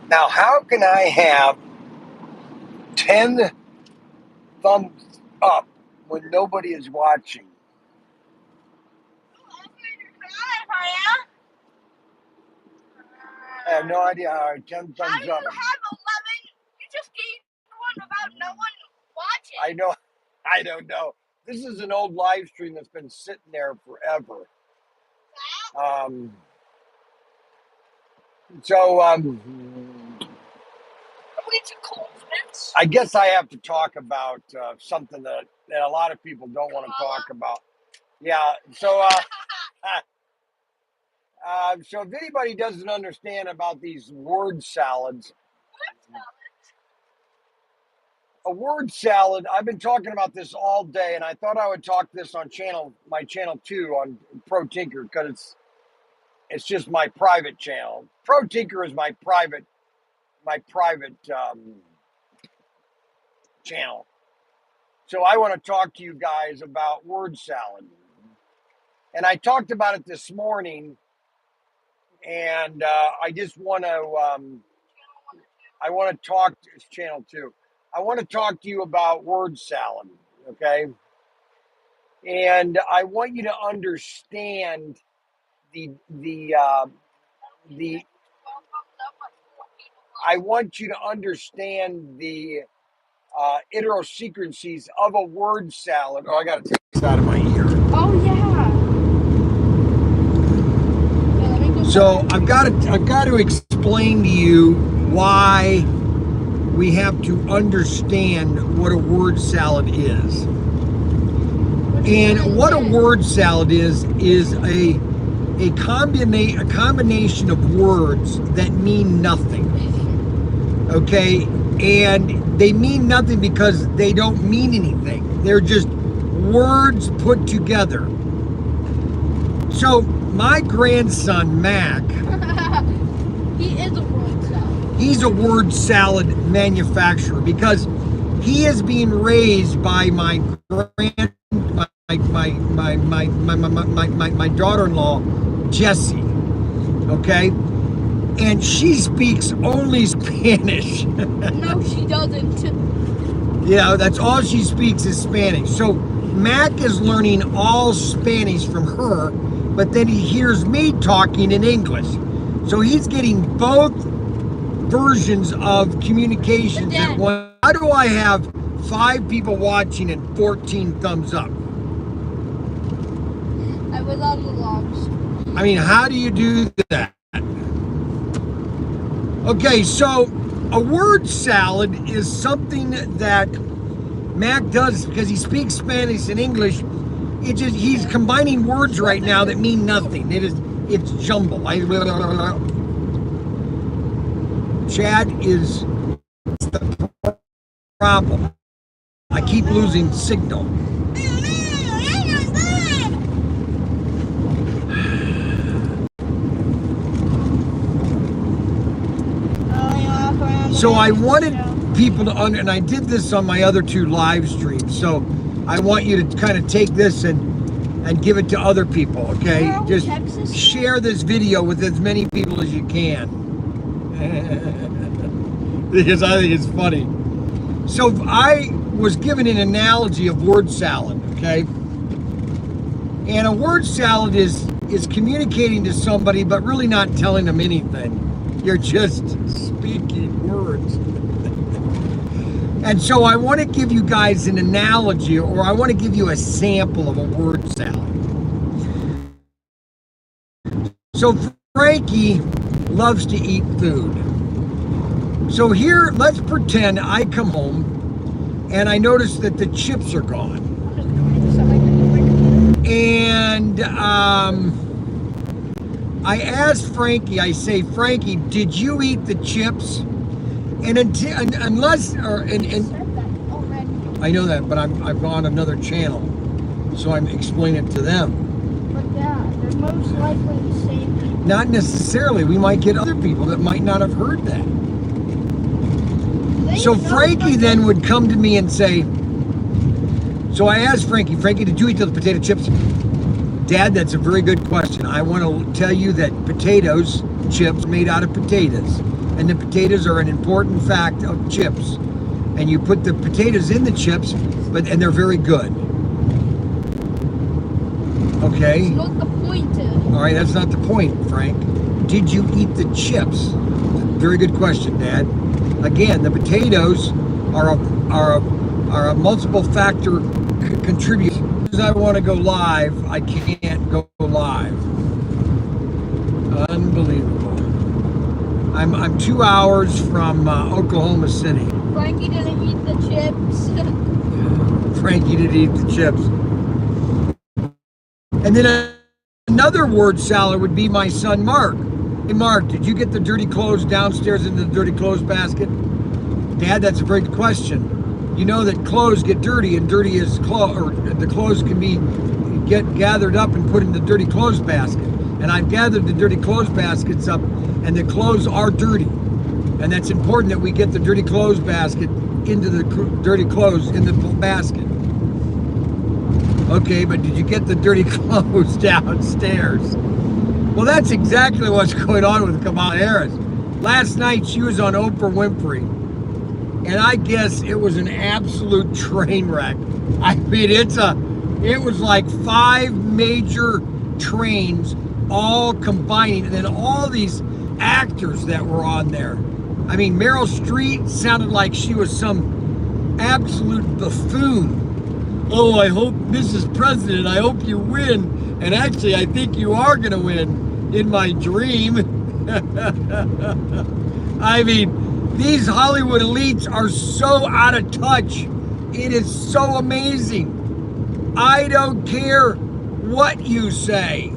Now, how can I have 10 thumbs up when nobody is watching? I have no idea how 10 thumbs up. How do you have 11? You just gave one about no one watching. I don't know. This is an old live stream that's been sitting there forever. I guess I have to talk about something that a lot of people don't want to talk about. Yeah, so so if anybody doesn't understand about these word salads, a word salad, I've been talking about this all day, and I thought I would talk this on my channel 2 on Pro Tinker, because it's just my private channel. Pro Tinker is my private channel. So I want to talk to you guys about word salad. And I talked about it this morning, and I just want to talk to channel 2. I want to talk to you about word salad, okay? And I want you to understand I want you to understand the idiosyncrasies of a word salad. Oh, I got to take this out of my ear. Oh yeah. So I've got to explain to you why we have to understand what a word salad is. And what a word salad is a combination of words that mean nothing. Okay? And they mean nothing because they don't mean anything. They're just words put together. So my grandson, Mac, he is a word salad. He's a word salad manufacturer because he is being raised by my daughter-in-law, Jessie, okay? And she speaks only Spanish. No, she doesn't. Yeah, that's all she speaks is Spanish. So Mac is learning all Spanish from her, but then he hears me talking in English. So he's getting both versions of communications at once. How do I have 5 people watching and 14 thumbs up? I was on the long stream. I mean, how do you do that? Okay, so a word salad is something that Mac does because he speaks Spanish and English. He's combining words right now that mean nothing. It's jumble. Chad is the problem. I keep losing signal. So I wanted people to and I did this on my other 2 live streams. So I want you to kind of take this and give it to other people, okay? Just share this video with as many people as you can. Because I think it's funny. So I was given an analogy of word salad, okay? And a word salad is communicating to somebody but really not telling them anything. You're just speaking words. And so I want to give you guys an analogy, or I want to give you a sample of a word salad. So Frankie loves to eat food. So here, let's pretend I come home and I notice that the chips are gone. And I asked Frankie, I say, Frankie, did you eat the chips? And unless I know that, but I'm on another channel, so I'm explaining it to them. But yeah, they're most likely the same people. Not necessarily. We might get other people that might not have heard that. So Frankie then would come to me and say, so I asked Frankie, did you eat those potato chips? Dad, that's a very good question. I want to tell you that potatoes chips made out of potatoes. and the potatoes are an important fact of chips. And you put the potatoes in the chips, and they're very good. Okay? It's not the point. All right, that's not the point, Frank. Did you eat the chips? Very good question, Dad. Again, the potatoes are a multiple factor contributor. As I want to go live, I can't go live. Unbelievable. I'm 2 hours from Oklahoma City. Frankie didn't eat the chips. Frankie didn't eat the chips. And then another word salad would be my son Mark. Hey Mark, did you get the dirty clothes downstairs in the dirty clothes basket? Dad, that's a very good question. You know that clothes get dirty, and dirty is the clothes can get gathered up and put in the dirty clothes basket. And I've gathered the dirty clothes baskets up, and the clothes are dirty. And that's important that we get the dirty clothes basket into the dirty clothes in the basket. Okay, but did you get the dirty clothes downstairs? Well, that's exactly what's going on with Kamala Harris. Last night she was on Oprah Winfrey, and I guess it was an absolute train wreck. I mean, it was like 5 major trains all combining, and then all these actors that were on there. I mean, Meryl Streep sounded like she was some absolute buffoon. Oh, I hope, Mrs. President, I hope you win. And actually, I think you are going to win in my dream. I mean, these Hollywood elites are so out of touch. It is so amazing. I don't care what you say.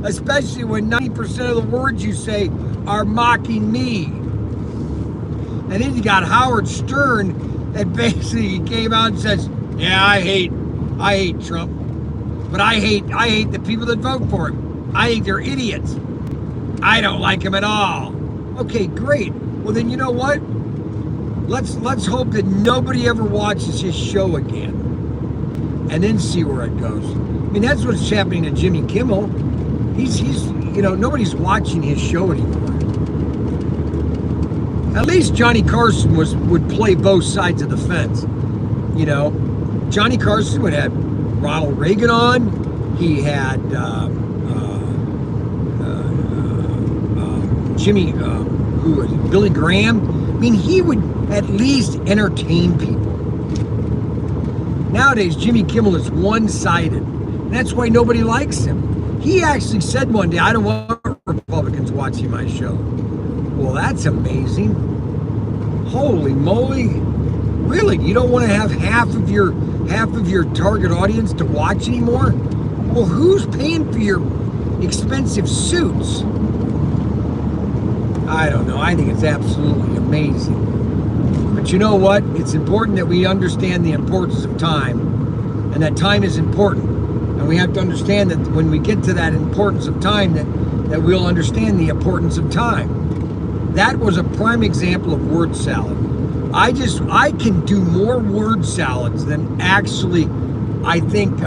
Especially when 90% of the words you say are mocking me. And then you got Howard Stern that basically came out and says, yeah, I hate Trump, but I hate the people that vote for him. I think they're idiots. I don't like him at all. Okay, great. Well, then you know what? Let's hope that nobody ever watches his show again, and then see where it goes. I mean, that's what's happening to Jimmy Kimmel. He's nobody's watching his show anymore. At least Johnny Carson would play both sides of the fence. You know, Johnny Carson would have Ronald Reagan on. He had who was it? Billy Graham. I mean, he would at least entertain people. Nowadays, Jimmy Kimmel is one-sided. That's why nobody likes him. He actually said one day, I don't want Republicans watching my show. Well, that's amazing. Holy moly. Really? You don't want to have half of your target audience to watch anymore? Well, who's paying for your expensive suits? I don't know. I think it's absolutely amazing. But you know what? It's important that we understand the importance of time, and that time is important. And we have to understand that when we get to that importance of time, that we'll understand the importance of time. That was a prime example of word salad. I can do more word salads than actually I think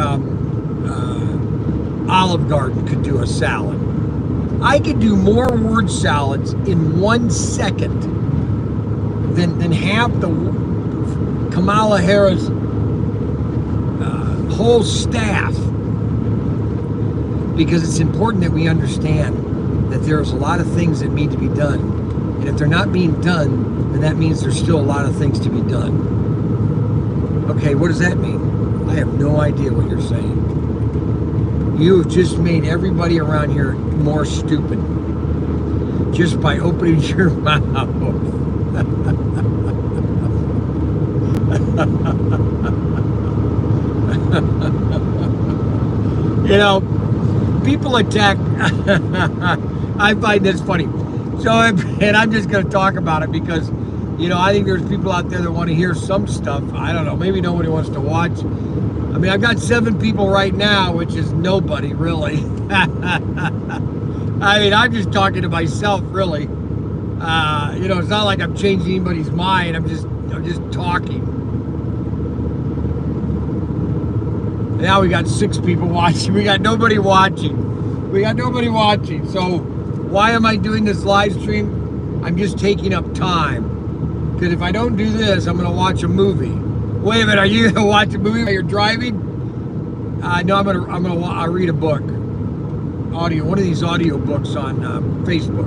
Olive Garden could do a salad. I could do more word salads in 1 second than half the Kamala Harris whole staff. Because it's important that we understand that there's a lot of things that need to be done. And if they're not being done, then that means there's still a lot of things to be done. Okay, what does that mean? I have no idea what you're saying. You have just made everybody around here more stupid. Just by opening your mouth. You know, people attack. I find this funny. So, and I'm just going to talk about it because, you know, I think there's people out there that want to hear some stuff. I don't know. Maybe nobody wants to watch. I mean, I've got 7 people right now, which is nobody, really. I mean, I'm just talking to myself, really. You know, it's not like I'm changing anybody's mind. I'm just talking. Now we got 6 people watching. We got nobody watching. So Why am I doing this live stream? I'm just taking up time. Because if I don't do this, I'm going to watch a movie. Wait a minute, are you going to watch a movie while you're driving? No, I'll read a book. Audio, one of these audio books on Facebook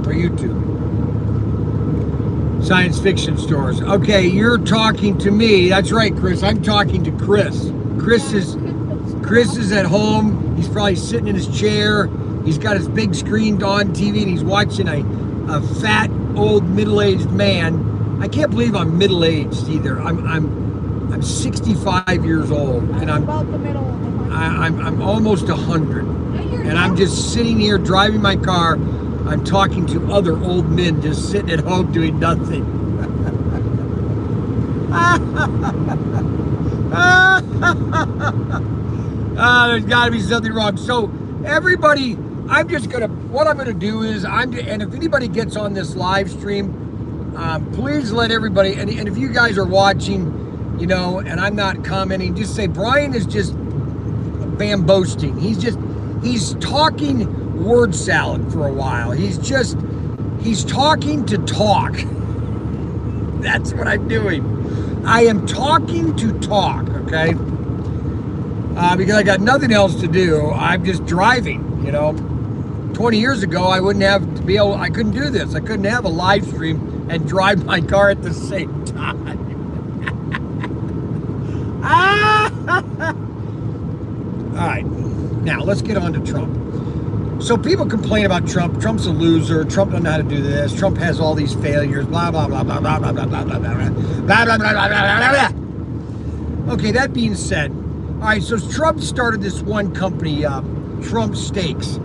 or YouTube. Science fiction stores. Okay, you're talking to me. That's right, Chris. I'm talking to Chris. Chris is at home. He's probably sitting in his chair. He's got his big screen on TV and he's watching a fat old middle-aged man. I can't believe I'm middle-aged either. I'm 65 years old and I'm about the middle of the month. I'm almost 100. And I'm just sitting here driving my car. I'm talking to other old men just sitting at home doing nothing. There's got to be something wrong. So everybody, what I'm gonna do is and if anybody gets on this live stream, please let everybody, and if you guys are watching, and I'm not commenting, just say Bryan is just bamboasting. He's talking word salad for a while. He's talking to talk. That's what I'm doing. I am talking to talk, okay? Because I got nothing else to do. I'm just driving, 20 years ago, I couldn't do this. I couldn't have a live stream and drive my car at the same time. All right, now let's get on to Trump. So people complain about Trump. Trump's a loser. Trump doesn't know how to do this. Trump has all these failures. Blah blah blah blah blah blah blah blah blah blah blah blah blah blah blah. Okay, that being said, all right. So Trump started this one company, Trump Steaks.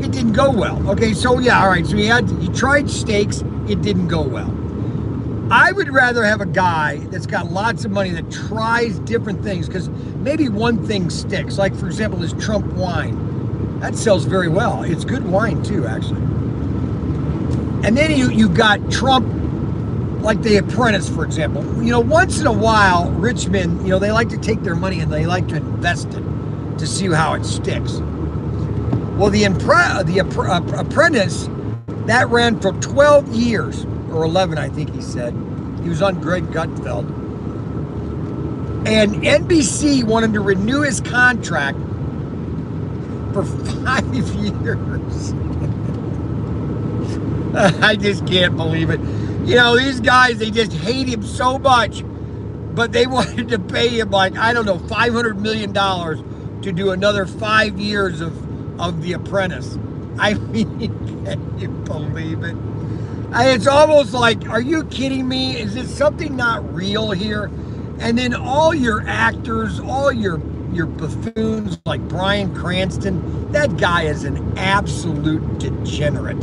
It didn't go well. Okay, so yeah, all right. So he tried steaks. It didn't go well. I would rather have a guy that's got lots of money that tries different things because maybe one thing sticks. Like for example, this Trump wine. That sells very well. It's good wine too, actually. And then you got Trump, like The Apprentice, for example. Once in a while, rich men, they like to take their money and they like to invest it to see how it sticks. Well, the Apprentice, that ran for 12 years, or 11, I think he said. He was on Greg Gutfeld. And NBC wanted to renew his contract for 5 years. I just can't believe it. These guys, they just hate him so much, but they wanted to pay him like, I don't know, $500 million to do another 5 years of The Apprentice. I mean, can you believe it? It's almost like, are you kidding me? Is this something not real here? And then all your actors, all your buffoons like Bryan Cranston, that guy is an absolute degenerate.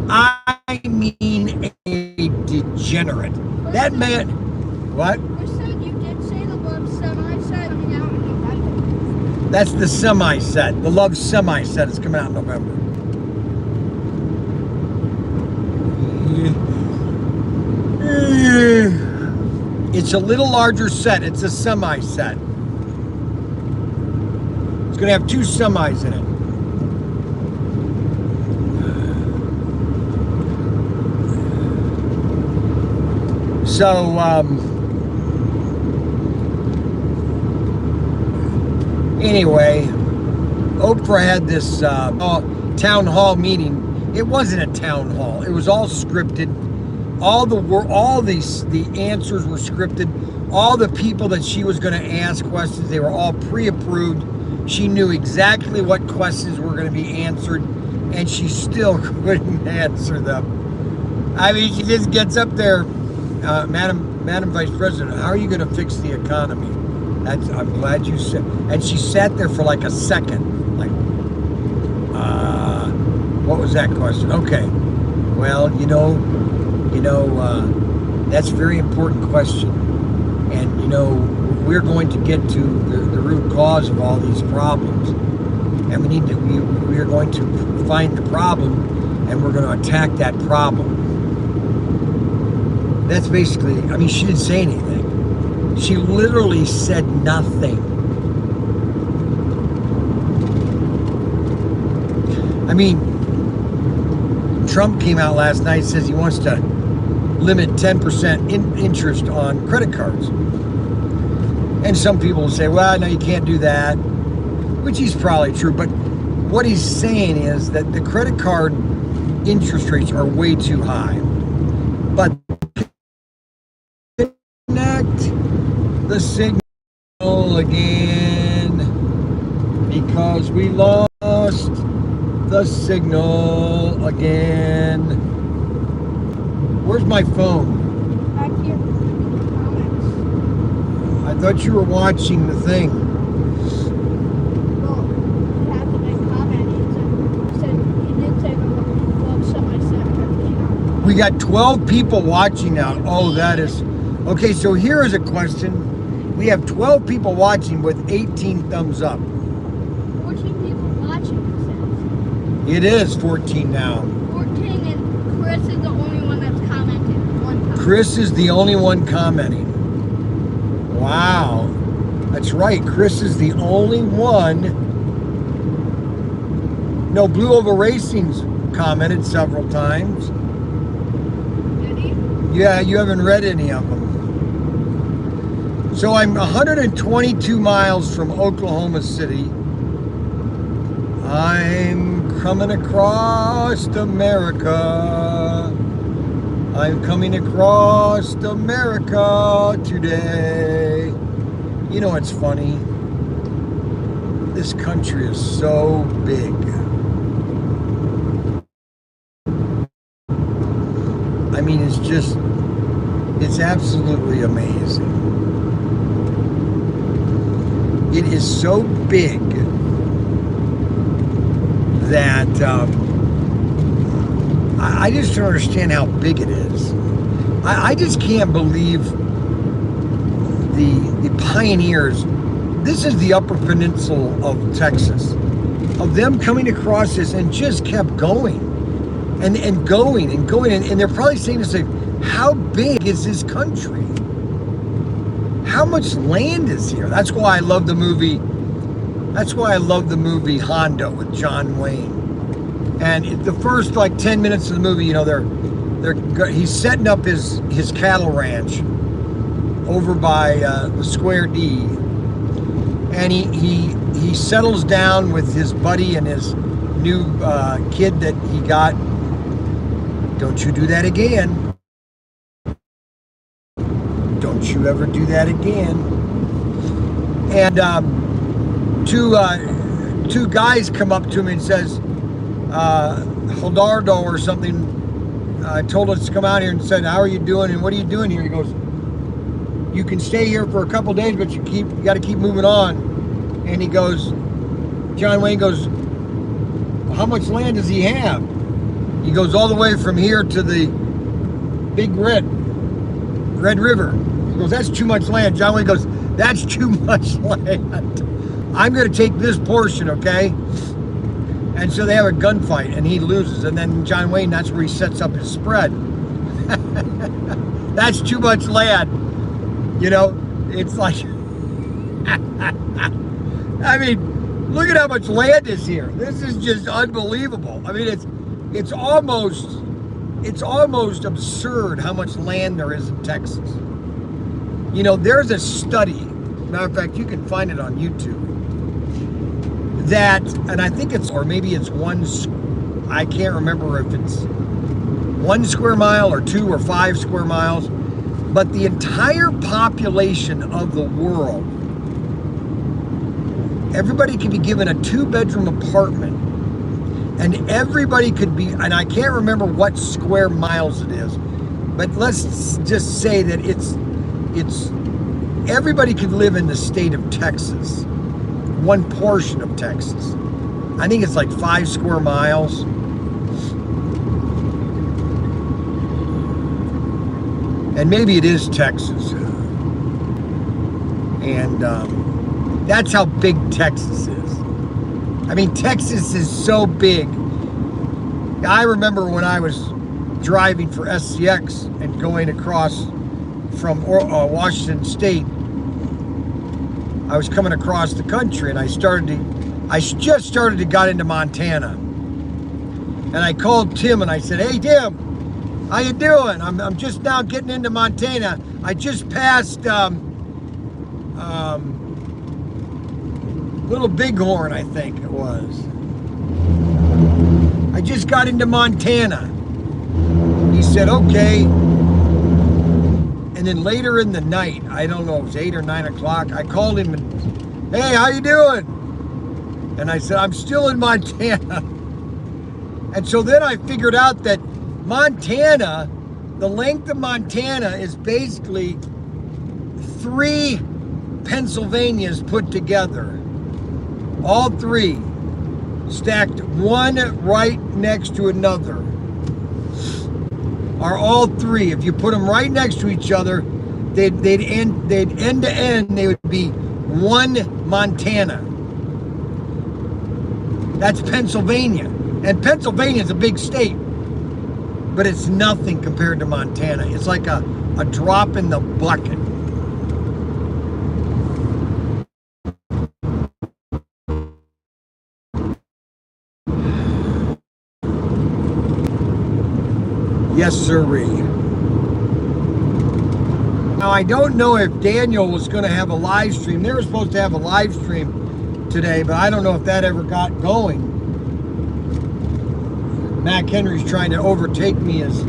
I mean a degenerate. That man, what? You said you did say the Love Semi-Set coming out in November. That's the semi-set. The Love Semi-Set is coming out in November. It's a little larger set. It's a semi-set. It's going to have 2 semis in it. So, Anyway, Oprah had this town hall meeting. It wasn't a town hall. It was all scripted. The answers were scripted. All the people that she was going to ask questions, they were all pre-approved. She knew exactly what questions were going to be answered, and she still couldn't answer them. I mean, she just gets up there, Madam Vice President, how are you going to fix the economy? I'm glad you said. And she sat there for like a second, like, what was that question? Okay, well, that's a very important question, and we're going to get to the root cause of all these problems, and we are going to find the problem, and we're going to attack that problem. That's basically, I mean, she didn't say anything. She literally said nothing. I mean, Trump came out last night and says he wants to limit 10% interest on credit cards. And some people will say, well, no, you can't do that, which is probably true. But what he's saying is that the credit card interest rates are way too high. But connect the signal again because we lost the signal again. Where's my phone? Back here. Comments. I thought you were watching the thing. Well, you have to make comment. He did say well, somebody said everything. We got 12 people watching now. Oh, that is... Okay, so here is a question. We have 12 people watching with 18 thumbs up. 14 people watching, It is 14 now. 14, and Chris is the only one that's commented. One time. Chris is the only one commenting. Wow. That's right. Chris is the only one. No, Blue Oval Racing's commented several times. Did he? Yeah, you haven't read any of them. So I'm 122 miles from Oklahoma City. I'm coming across America. I'm coming across America today. You know what's funny? This country is so big. I mean, it's absolutely amazing. It is so big that I just don't understand how big it is. I just can't believe the pioneers. This is the Upper Peninsula of Texas, of them coming across this and just kept going and going and going. And they're probably saying to say, how big is this country? How much land is here? That's why I love the movie. That's why I love the movie Hondo with John Wayne. And the first like 10 minutes of the movie, you know, he's setting up his cattle ranch over by the Square D, and he settles down with his buddy and his new kid that he got. Don't you do that again. Don't you ever do that again. And two guys come up to him and says, Hildardo or something told us to come out here and said, how are you doing and what are you doing here? He goes, you can stay here for a couple days, but you got to keep moving on. And he goes, John Wayne goes, how much land does he have? He goes all the way from here to the Big Red River. He goes, that's too much land. John Wayne goes, that's too much land. I'm going to take this portion, okay? And so they have a gunfight, and he loses. And then John Wayne, that's where he sets up his spread. That's too much land. You know, it's like, I mean, look at how much land is here. This is just unbelievable. I mean, it's almost absurd how much land there is in Texas. You know, there's a study, matter of fact, you can find it on YouTube, that, and I think it's, or maybe it's I can't remember if it's 1 square mile or 2 or 5 square miles, but the entire population of the world, everybody could be given a 2-bedroom apartment, and everybody could be, and I can't remember what square miles it is, but let's just say that it's everybody could live in the state of Texas, one portion of Texas. I think it's like 5 square miles. And maybe it is Texas. And that's how big Texas is. I mean, Texas is so big. I remember when I was driving for SCX and going across from Washington State, I was coming across the country, and I just started to got into Montana. And I called Tim and I said, "Hey Tim, how you doing? I'm just now getting into Montana. I just passed Little Bighorn, I think it was. I just got into Montana." He said, "Okay." And then later in the night, I don't know, it was 8 or 9 o'clock, I called him and, "Hey, how you doing?" And I said, "I'm still in Montana." And so then I figured out that Montana, the length of Montana is basically 3 Pennsylvanias put together. All 3 stacked one right next to another. Are all 3. If you put them right next to each other, they'd end to end. They would be one Montana. That's Pennsylvania, and Pennsylvania is a big state, but it's nothing compared to Montana. It's like a drop in the bucket. Yes, sirree. Now, I don't know if Daniel was going to have a live stream. They were supposed to have a live stream today, but I don't know if that ever got going. Mac Henry's trying to overtake me as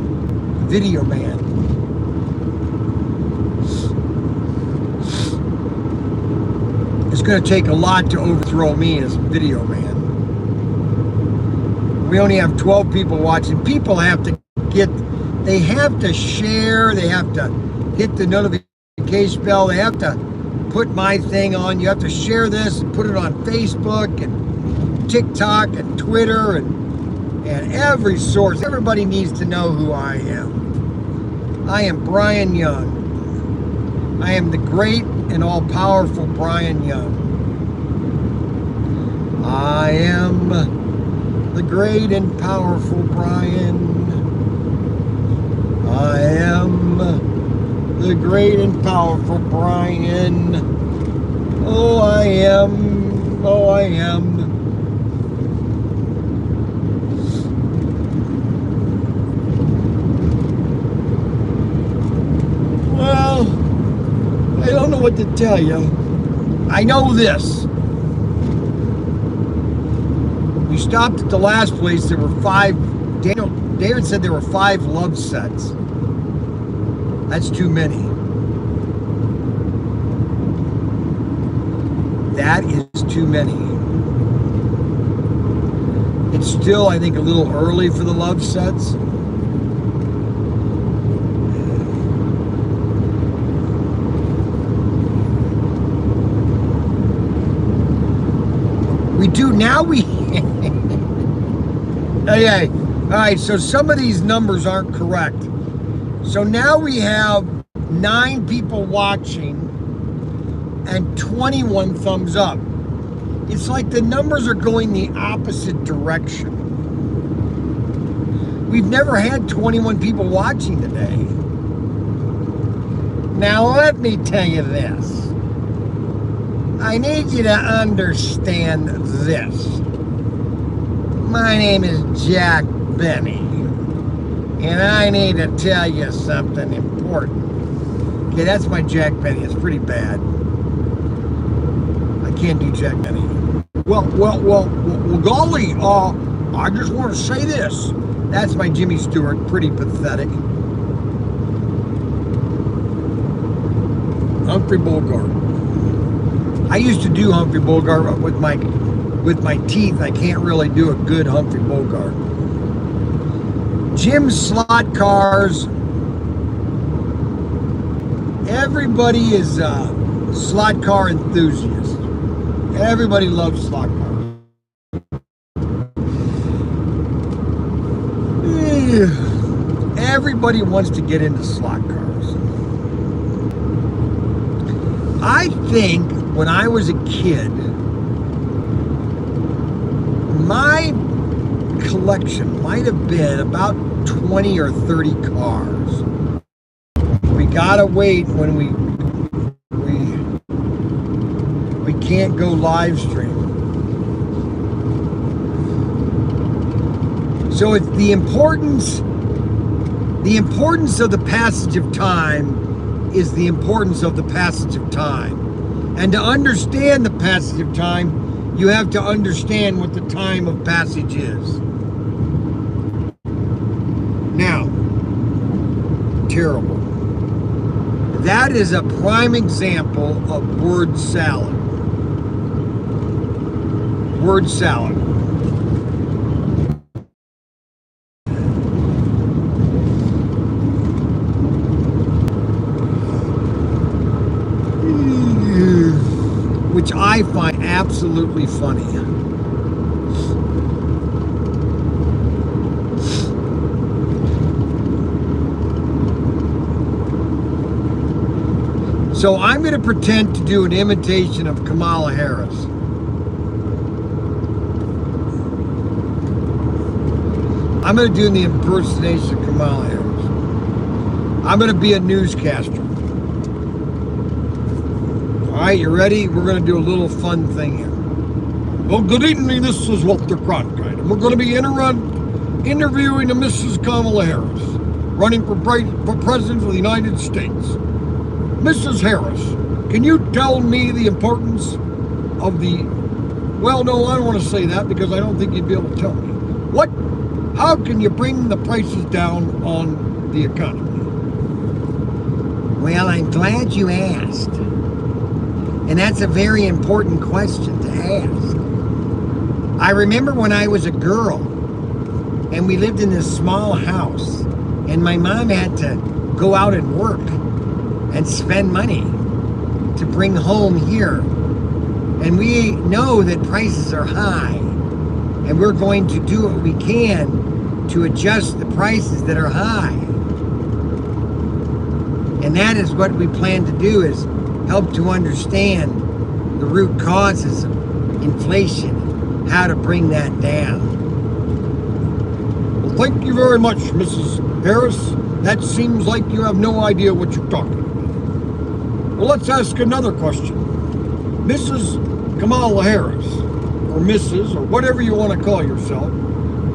video man. It's going to take a lot to overthrow me as video man. We only have 12 people watching. People have to they have to share, they have to hit the notification bell, they have to put my thing on. You have to share this and put it on Facebook and TikTok and Twitter and every source. Everybody needs to know who I am. I am Bryan Young. I am the great and all-powerful Bryan Young. I am the great and powerful Bryan. I am the great and powerful Bryan. Oh, I am. Oh, I am. Well, I don't know what to tell you. I know this. We stopped at the last place. There were 5. David said there were 5 love sets. That's too many. That is too many. It's still, I think, a little early for the love sets. We do now. Okay. All right, so some of these numbers aren't correct. So now we have 9 people watching and 21 thumbs up. It's like the numbers are going the opposite direction. We've never had 21 people watching today. Now let me tell you this. I need you to understand this. My name is Jack Benny, and I need to tell you something important. Okay, that's my Jack Benny. It's pretty bad. I can't do Jack Benny. Well, golly, I just want to say this. That's my Jimmy Stewart. Pretty pathetic. Humphrey Bogart. I used to do Humphrey Bogart with my teeth. I can't really do a good Humphrey Bogart. Jim Slot Cars. Everybody is a slot car enthusiast. Everybody loves slot cars. Everybody wants to get into slot cars. I think when I was a kid, my collection might have been about 20 or 30 cars. We gotta wait when we can't go live stream. So it's the importance of the passage of time is the importance of the passage of time. And to understand the passage of time, you have to understand what the time of passage is. Now, terrible. That is a prime example of word salad. Word salad. Which I find absolutely funny. So I'm going to pretend to do an imitation of Kamala Harris. I'm going to do the impersonation of Kamala Harris. I'm going to be a newscaster. All right, you ready? We're going to do a little fun thing here. Well, good evening. This is Walter Cronkite, and we're going to be interviewing a Mrs. Kamala Harris, running for President of the United States. Mrs. Harris, can you tell me the importance of the... Well, no, I don't want to say that because I don't think you'd be able to tell me. How can you bring the prices down on the economy? Well, I'm glad you asked. And that's a very important question to ask. I remember when I was a girl and we lived in this small house and my mom had to go out and work and spend money to bring home here. And we know that prices are high and we're going to do what we can to adjust the prices that are high. And that is what we plan to do, is help to understand the root causes of inflation, how to bring that down. Well, thank you very much, Mrs. Harris. That seems like you have no idea what you're talking about. Well, let's ask another question. Mrs. Kamala Harris, or Mrs., or whatever you want to call yourself,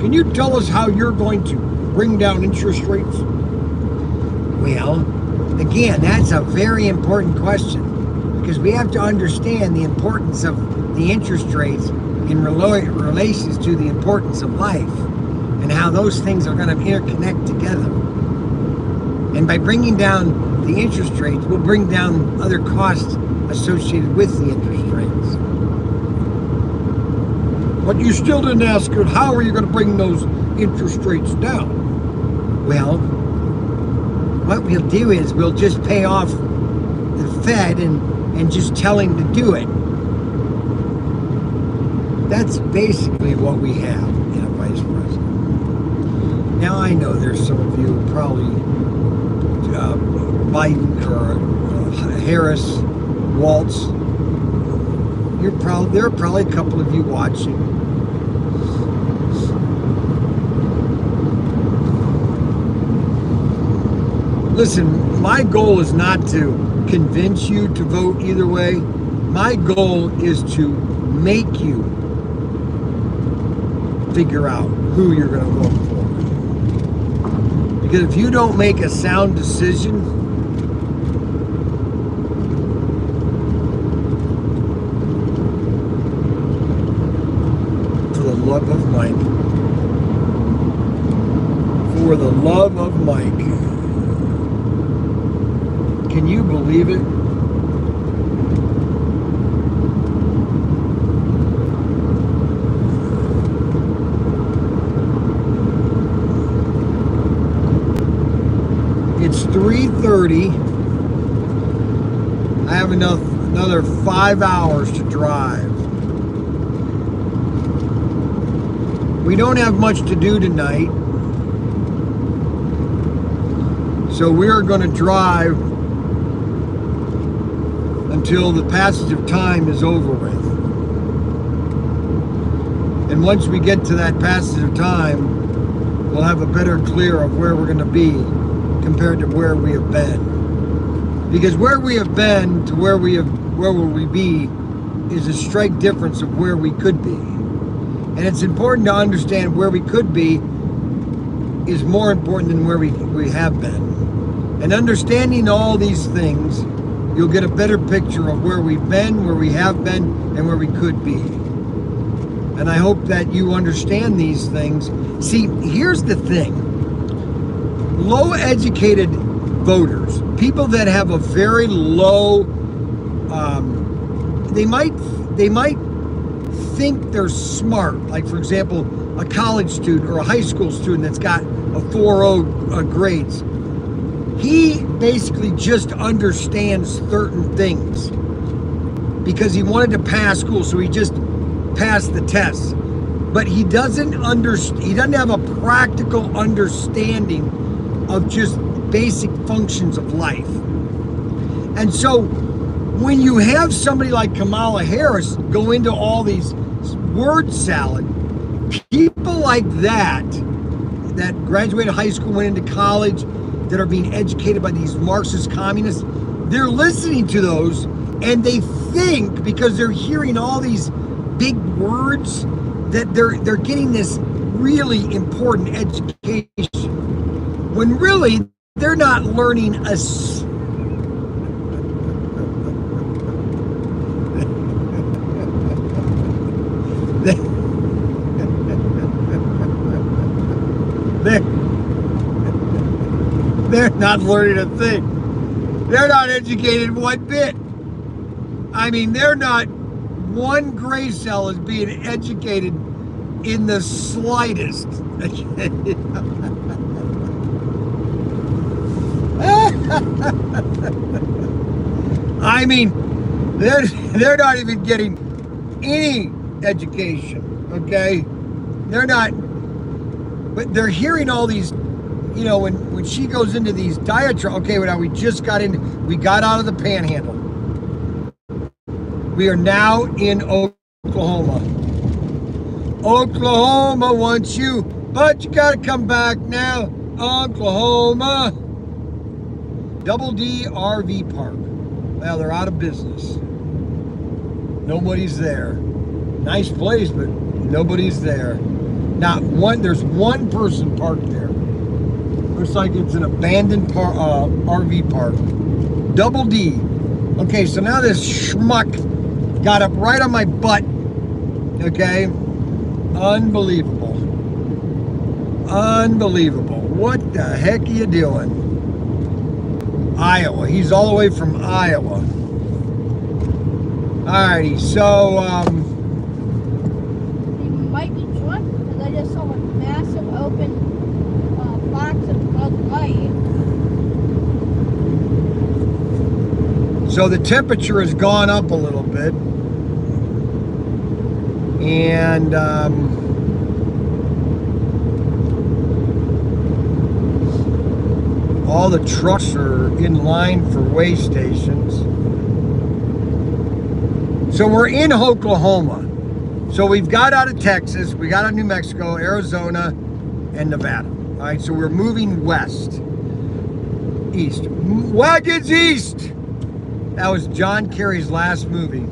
can you tell us how you're going to bring down interest rates? Well, again, that's a very important question because we have to understand the importance of the interest rates in relations to the importance of life and how those things are going to interconnect together. And by bringing down the interest rates, we'll bring down other costs associated with the interest rates. But you still didn't ask her, how are you going to bring those interest rates down? Well, what we'll do is we'll just pay off the Fed and just tell him to do it. That's basically what we have in a vice president. Now I know there's some of you who probably Biden or Harris, Waltz. There are probably a couple of you watching. Listen, my goal is not to convince you to vote either way. My goal is to make you figure out who you're going to vote for. Because if you don't make a sound decision, for the love of Mike, for the love of Mike, can you believe it? It's 3:30. I have another 5 hours to drive. We don't have much to do tonight, so we are going to drive until the passage of time is over with. And once we get to that passage of time, we'll have a better clear of where we're going to be compared to where we have been. Because where we have been to where will we be is a strike difference of where we could be. And it's important to understand where we could be is more important than where we have been. And understanding all these things, you'll get a better picture of where we've been, where we have been, and where we could be. And I hope that you understand these things. See, here's the thing. Low educated voters, people that have a very low, they might think they're smart. Like, for example, a college student or a high school student that's got a 4.0 grades. He basically just understands certain things because he wanted to pass school, so he just passed the tests. But he doesn't have a practical understanding of just basic functions of life. And so when you have somebody like Kamala Harris go into all these word salad, people like that graduated high school, went into college, that are being educated by these Marxist communists, they're listening to those and they think, because they're hearing all these big words, that they're getting this really important education, when really they're not learning a they're not learning a thing. They're not educated one bit. I mean, they're not, one gray cell is being educated in the slightest. I mean, they're not even getting any education, okay? They're not, but they're hearing all these, you know, when she goes into these diatribes, okay, well, now we got out of the panhandle. We are now in Oklahoma. Oklahoma wants you, but you gotta come back now, Oklahoma. Double D RV Park. Well, they're out of business. Nobody's there. Nice place, but nobody's there. There's one person parked there. Looks like it's an abandoned RV park. Double D. Okay, so now this schmuck got up right on my butt. Okay? Unbelievable. Unbelievable. What the heck are you doing? Iowa. He's all the way from Iowa. Alrighty, so He might be drunk because I just saw a massive open box of Bud Light. so the temperature has gone up a little bit. And all the trucks are in line for way stations. So we're in Oklahoma. So we've got out of Texas, we got out of New Mexico, Arizona, and Nevada. All right, so we're moving west. East. Wagons East! That was John Kerry's last movie.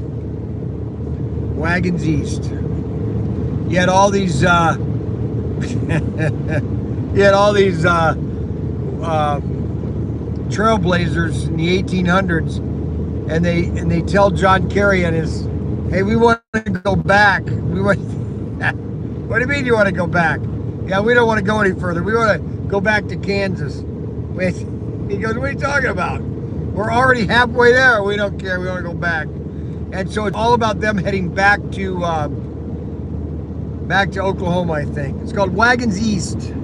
Wagons East. You had all these trailblazers in the 1800s, and they tell John Kerry and his, hey, we want to go back. What do you mean you want to go back? Yeah, we don't want to go any further. We want to go back to Kansas. Wait, he goes, what are you talking about? We're already halfway there. We don't care. We want to go back. And so it's all about them heading back to Oklahoma, I think. It's called Wagons East.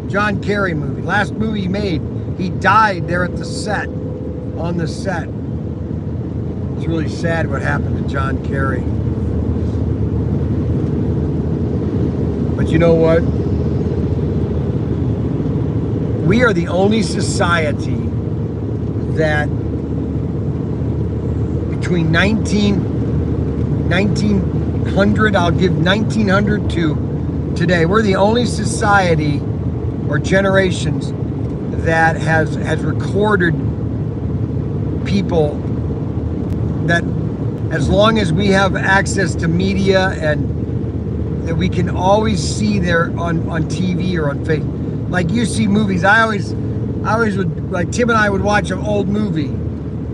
John Kerry movie. Last movie he made. He died there at the set. On the set. It's really sad what happened to John Kerry. But you know what? We are the only society that between 1900, I'll give 1900 to today, we're the only society or generations that has recorded people that, as long as we have access to media and that we can always see there on TV or on Facebook, like you see movies. I always would, like Tim and I would watch an old movie,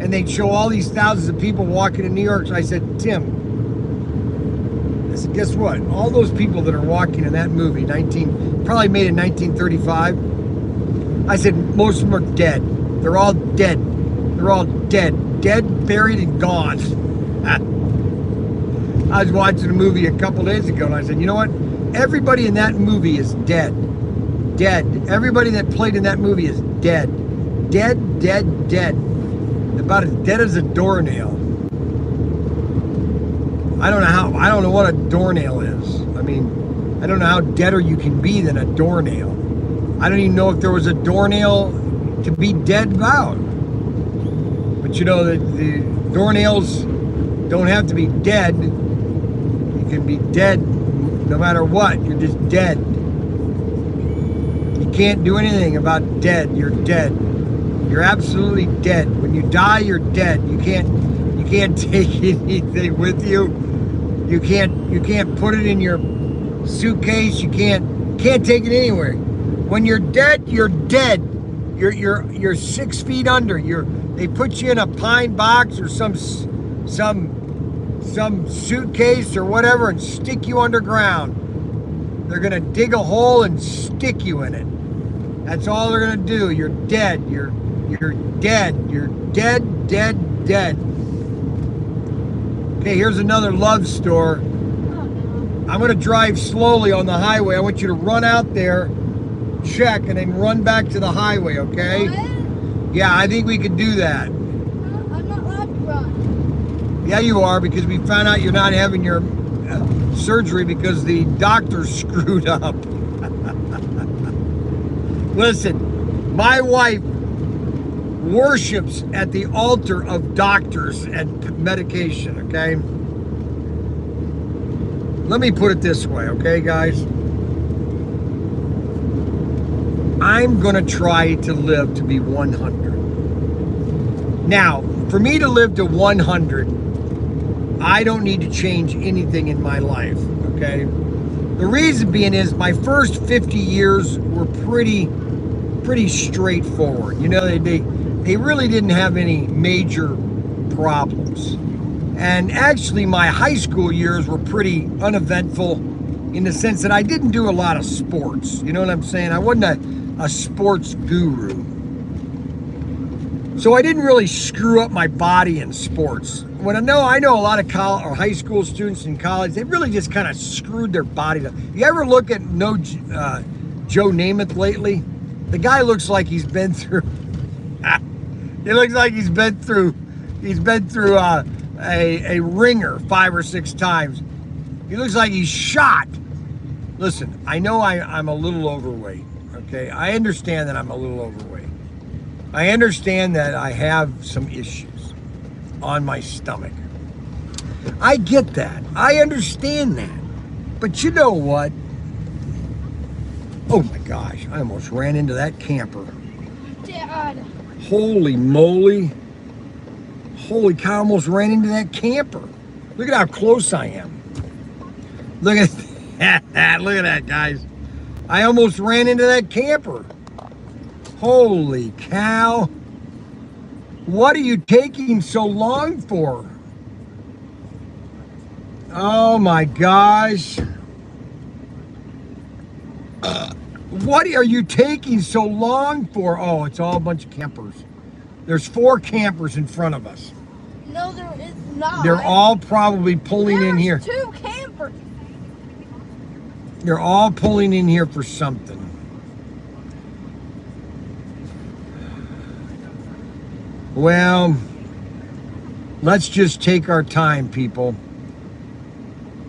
and they'd show all these thousands of people walking in New York. So I said, Tim, I said, guess what? All those people that are walking in that movie, probably made in 1935. I said, most of them are dead. They're all dead. They're all dead. Dead, buried, and gone. I was watching a movie a couple days ago, and I said, you know what? Everybody in that movie is dead. Dead. Everybody that played in that movie is dead. Dead, dead, dead. About as dead as a doornail. I don't know what a doornail is. I mean, I don't know how deader you can be than a doornail. I don't even know if there was a doornail to be dead about. But you know, the doornails don't have to be dead. You can be dead no matter what. You're just dead. You can't do anything about dead. You're dead. You're absolutely dead. When you die, you're dead. You can't take anything with you. You can't put it in your suitcase. You can't take it anywhere. When you're dead, you're dead. You're 6 feet under. They put you in a pine box or some suitcase or whatever and stick you underground. They're gonna dig a hole and stick you in it. That's all they're gonna do. You're dead. You're dead. You're dead, dead, dead. Okay, here's another love story. I'm gonna drive slowly on the highway. I want you to run out there, check, and then run back to the highway, okay? Yeah, I think we could do that. I'm not allowed to run. Yeah, you are, because we found out you're not having your surgery because the doctor screwed up. Listen, my wife worships at the altar of doctors and medication, okay? Let me put it this way, okay, guys? I'm gonna try to live to be 100. Now, for me to live to 100, I don't need to change anything in my life, okay? The reason being is my first 50 years were pretty straightforward. You know, they really didn't have any major problems. And actually my high school years were pretty uneventful in the sense that I didn't do a lot of sports. You know what I'm saying? I wasn't a sports guru. So I didn't really screw up my body in sports. When I know a lot of college or high school students in college, they really just kind of screwed their body up. You ever look at Joe Namath lately? The guy looks like he's been through. He looks like he's been through a ringer 5 or 6 times. He looks like he's shot. Listen, I know I'm a little overweight. Okay, I understand that I'm a little overweight. I understand that I have some issues on my stomach. I get that. I understand that. But you know what? Oh my gosh, I almost ran into that camper. Dad. Holy moly. Holy cow, I almost ran into that camper. Look at how close I am. Look at that. Look at that, guys. I almost ran into that camper. Holy cow. What are you taking so long for? Oh my gosh. What are you taking so long for? Oh, it's all a bunch of campers. There's 4 campers in front of us. No, there is not. They're all probably pulling in here. There's 2 campers. They're all pulling in here for something. Well, let's just take our time, people.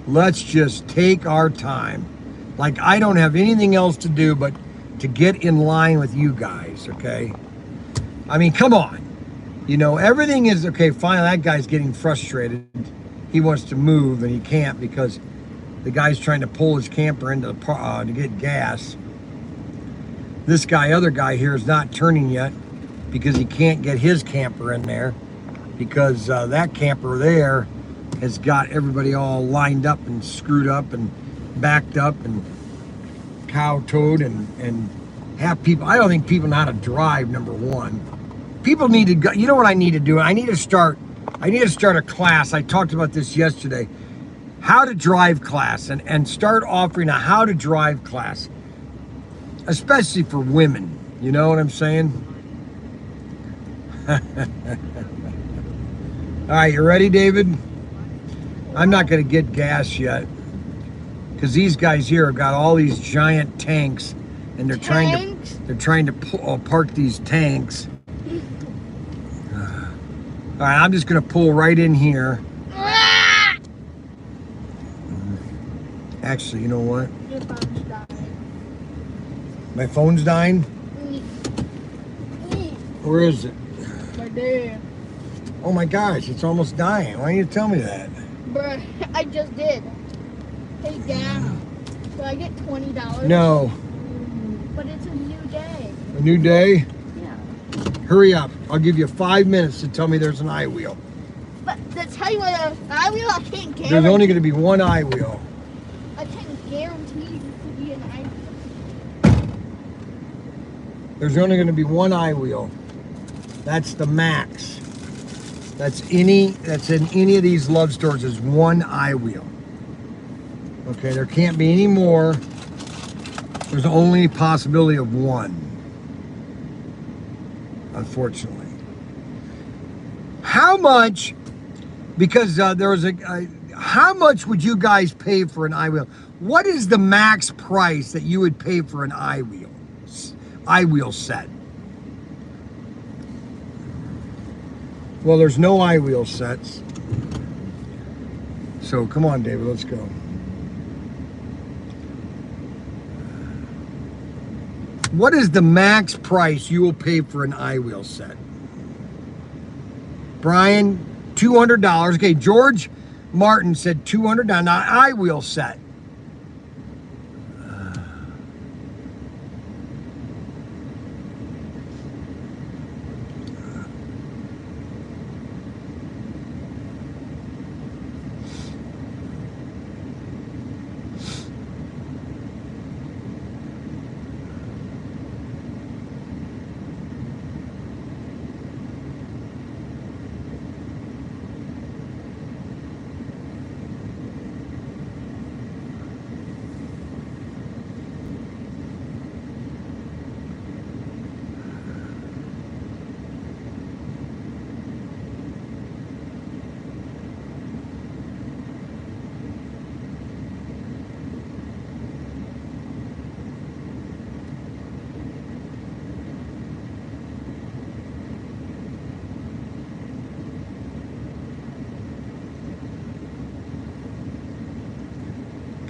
Let's just take our time. Like, I don't have anything else to do but to get in line with you guys, okay? I mean, come on. You know, everything is, okay, finally that guy's getting frustrated. He wants to move and he can't because the guy's trying to pull his camper into to get gas. This guy, other guy here, is not turning yet because he can't get his camper in there because that camper there has got everybody all lined up and screwed up and backed up and cow-toed and have people. I don't think people know how to drive. Number one, people need to go. You know what I need to do? I need to start a class. I talked about this yesterday. How to drive class, and start offering a how to drive class, especially for women. You know what I'm saying? All right, you ready, David? I'm not going to get gas yet because these guys here have got all these giant tanks, and they're trying to park these tanks. All right, I'm just going to pull right in here. Actually, you know what? Your phone's dying. My phone's dying? Where is it? Right there. Oh my gosh, it's almost dying. Why didn't you tell me that? Bruh, I just did. Hey, Dad. Do I get $20? No. But it's a new day. A new day? Yeah. Hurry up. I'll give you 5 minutes to tell me there's an eye wheel. But that's how you want to. I can't guarantee. There's only going to be one eye wheel. I can't guarantee to be an eye. There's only going to be one eye wheel. That's the max. That's in any of these love stores is one eye wheel. Okay, there can't be any more. There's only a possibility of one. Unfortunately. How much? Because there was how much would you guys pay for an eye wheel? What is the max price that you would pay for an eye wheel? Eye wheel set. Well, there's no eye wheel sets. So come on, David, let's go. What is the max price you will pay for an eye wheel set? Bryan, $200. Okay, George Martin said $200. Now, eye wheel set.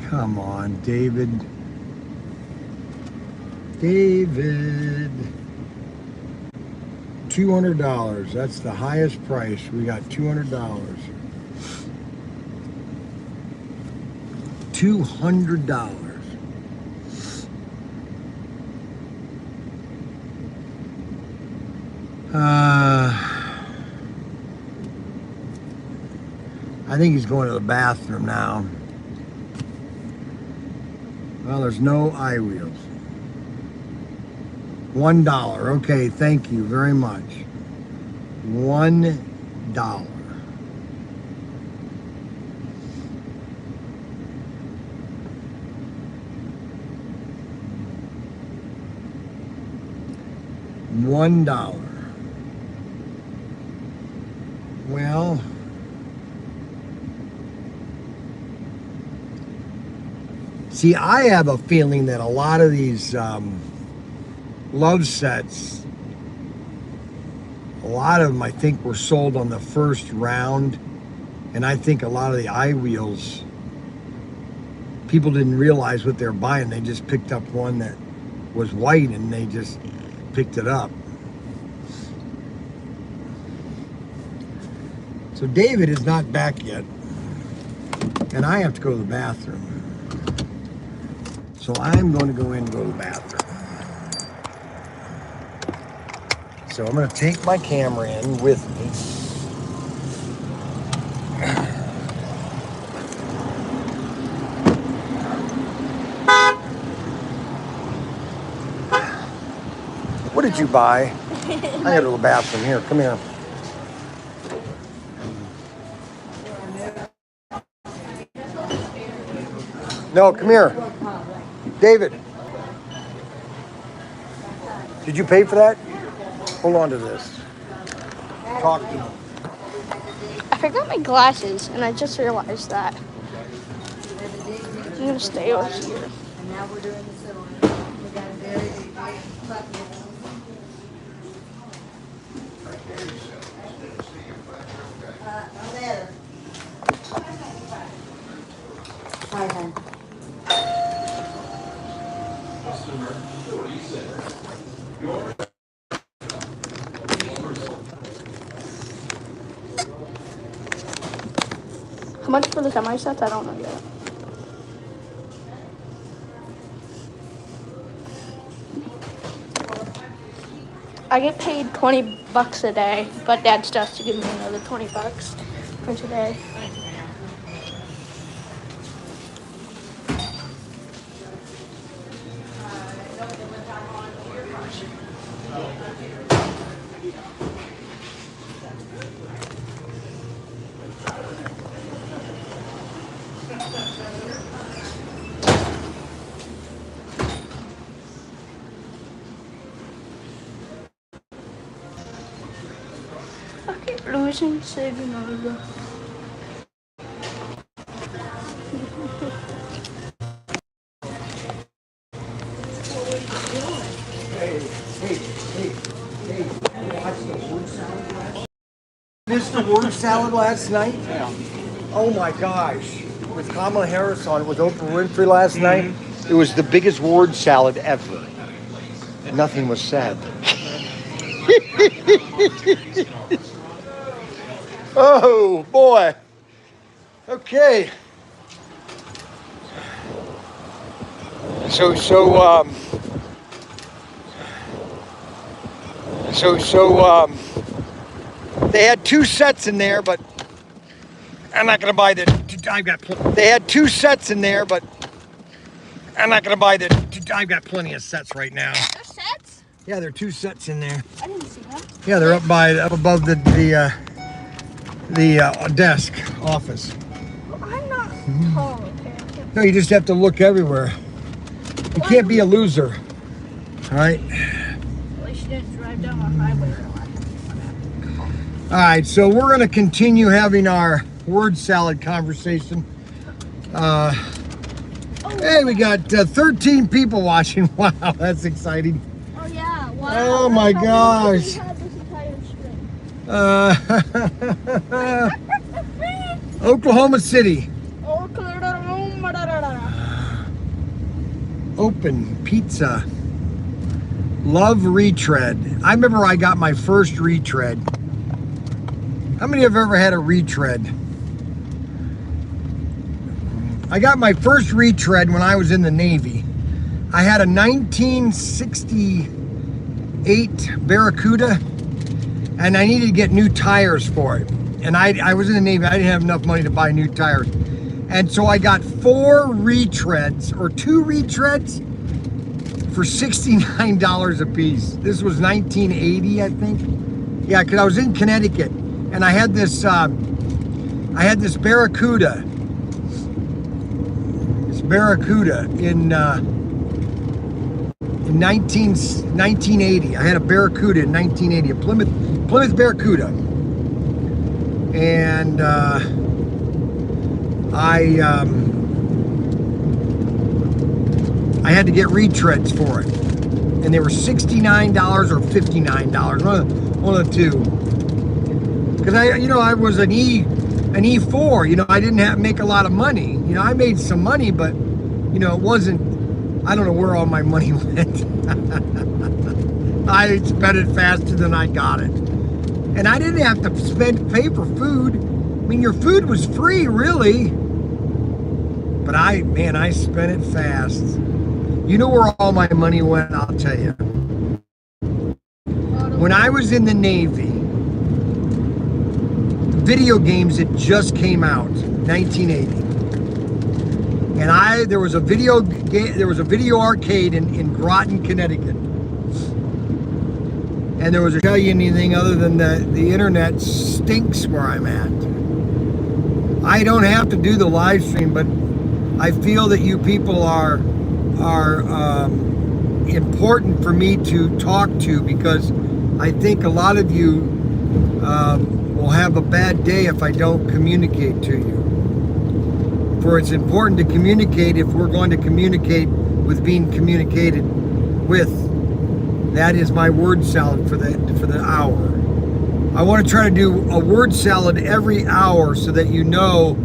Come on, David. David. $200. That's the highest price. We got $200. $200. I think he's going to the bathroom now. Well, there's no eye wheels. $1. Okay, thank you very much. $1. $1. Well, see, I have a feeling that a lot of these love sets, a lot of them I think were sold on the first round, and I think a lot of the eye wheels, people didn't realize what they're buying. They just picked up one that was white and they just picked it up. So David is not back yet, and I have to go to the bathroom. So I'm going to go in and go to the bathroom. So I'm going to take my camera in with me. did you buy? I got a little bathroom here. Come here. No, come here. David. Did you pay for that? Hold on to this. Talk to me. I forgot my glasses, and I just realized that. I'm gonna stay over here. And now we're doing the civil. We got a very big button. There. Hi, hon. How much for the semi sets? I don't know yet. I get paid $20 a day, but Dad still has to give me another $20 for today. I keep losing signal. Missed the word salad last night? Yeah. Oh my gosh. With Kamala Harris on, with Oprah Winfrey last night, it was the biggest word salad ever. Nothing was said. Oh boy. Okay. So they had two sets in there, but I'm not gonna buy the. I've got. They had two sets in there, but I'm not gonna buy the. I've got plenty of sets right now. There's sets? Yeah, there are two sets in there. I didn't see them. Yeah, they're up above the desk office. Well, I'm not tall, okay? No, you just have to look everywhere. You can't be a loser. All right. At least you didn't drive down the highway. All right, so we're gonna continue having our word salad conversation. Hey, we got 13 people watching. Wow, that's exciting. Oh yeah, wow. Oh my gosh. We had this entire string. Oklahoma City. Oh, Open pizza. Love retread. I remember I got my first retread. How many have ever had a retread? I got my first retread when I was in the Navy. I had a 1968 Barracuda, and I needed to get new tires for it. And I was in the Navy, I didn't have enough money to buy new tires. And so I got 4 retreads, or 2 retreads, for $69 a piece. This was 1980, I think. Yeah, because I was in Connecticut, and I had this Barracuda. Barracuda in 1980. I had a Barracuda in 1980, a Plymouth Barracuda, and I had to get retreads for it, and they were $69 or $59, one of the two. Because I was an E4, I didn't make a lot of money. I made some money, but, it wasn't, I don't know where all my money went. I spent it faster than I got it. And I didn't have to pay for food. I mean, your food was free, really. But I spent it fast. You know where all my money went, I'll tell you. When I was in the Navy, video games that just came out, 1980, and there was a video arcade in Groton, Connecticut, and there was a tell you anything other than the internet stinks where I'm at. I don't have to do the live stream, but I feel that you people are important for me to talk to, because I think a lot of you will have a bad day if I don't communicate to you. For it's important to communicate if we're going to communicate with being communicated with. That is my word salad for the hour. I want to try to do a word salad every hour so that you know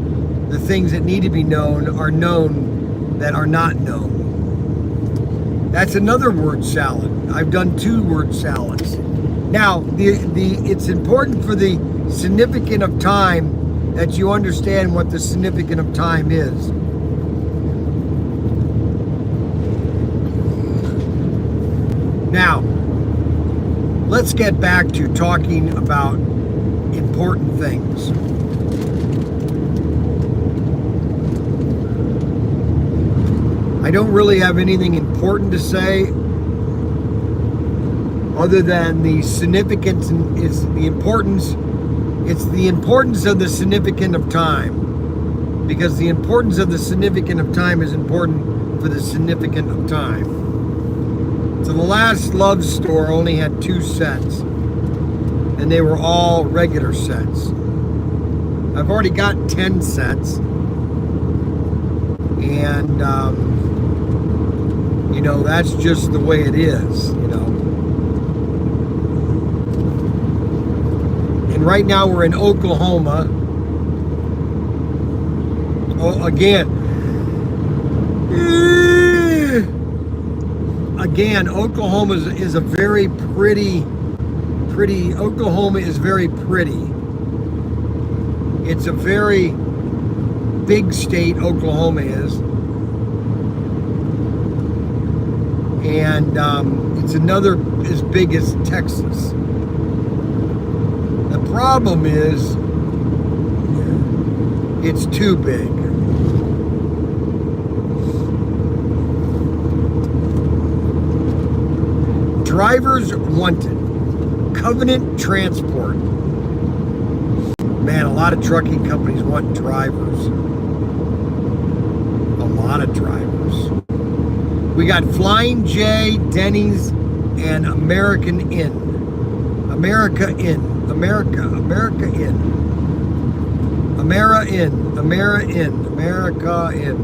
the things that need to be known are known that are not known. That's another word salad. I've done 2 word salads. Now, it's important for the significant of time that you understand what the significant of time is. Now, let's get back to talking about important things. I don't really have anything important to say other than the significance is the importance. It's the importance of the significant of time, because the importance of the significant of time is important for the significant of time. So the last love store only had 2 sets, and they were all regular sets. I've already got 10 sets, and you know, that's just the way it is, you know. And right now we're in Oklahoma. Oh, again, Oklahoma is a very pretty. Oklahoma is very pretty. It's a very big state, Oklahoma is. And it's another as big as Texas. The problem is it's too big. Drivers wanted. Covenant Transport. Man, a lot of trucking companies want drivers. A lot of drivers. We got Flying J, Denny's, and American Inn. America Inn. America Inn. Amera Inn. Amera Inn. America Inn.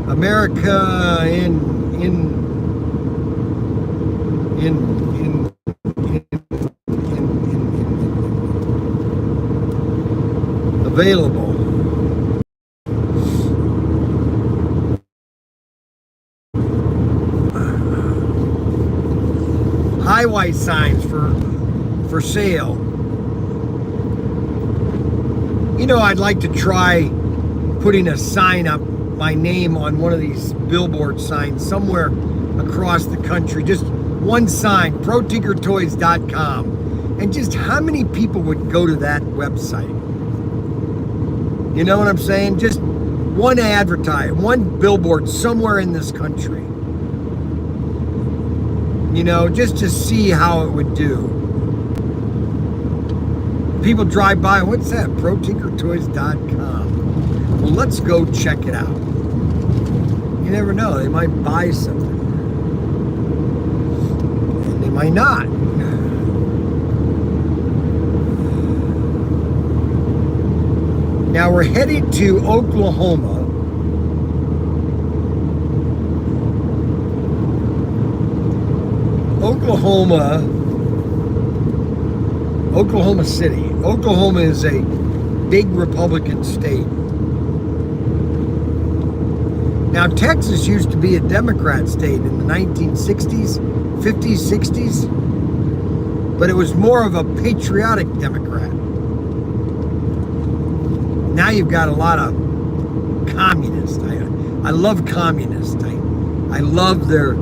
America Inn. Available. Highway signs for sale. You know, I'd like to try putting a sign up, my name on one of these billboard signs somewhere across the country. Just one sign, Protinkertoys.com. And just how many people would go to that website? You know what I'm saying? Just one one billboard somewhere in this country. You know, just to see how it would do. People drive by, what's that? Protinkertoys.com. Well, let's go check it out. You never know, they might buy something. And they might not. Now we're headed to Oklahoma. Oklahoma City. Oklahoma is a big Republican state. Now Texas used to be a Democrat state in the 1960s, 50s, 60s, but it was more of a patriotic Democrat. Now you've got a lot of communists. I love communists. I love their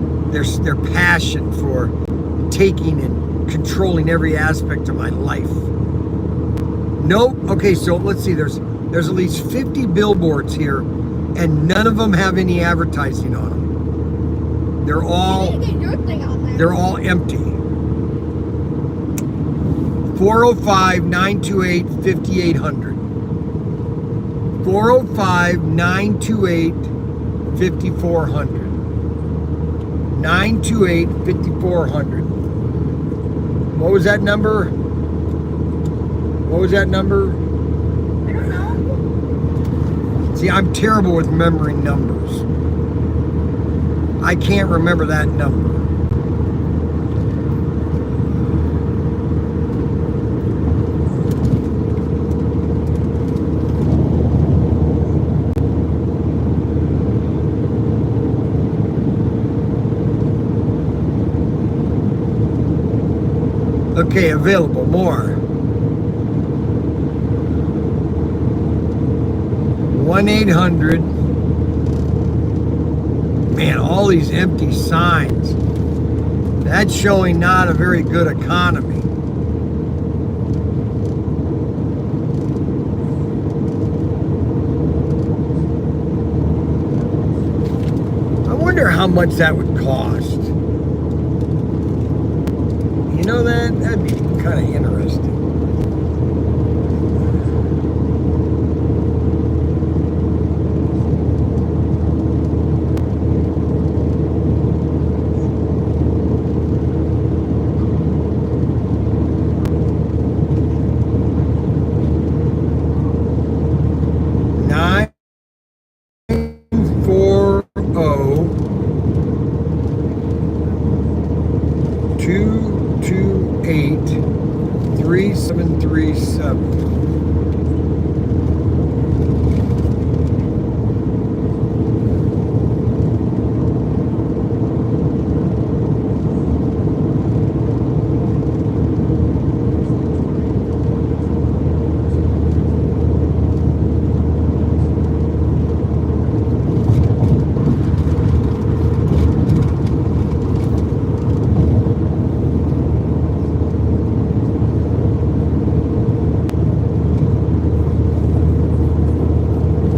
passion for taking and controlling every aspect of my life. Nope. Okay, so let's see. There's at least 50 billboards here, and none of them have any advertising on them. They're all empty. 405-928-5800. 405-928-5400. 928-5400. What was that number? What was that number? I don't know. See, I'm terrible with remembering numbers. I can't remember that number. Okay, available. More. 1-800. Man, all these empty signs. That's showing not a very good economy. I wonder how much that would cost. You know that? That'd be kind of interesting.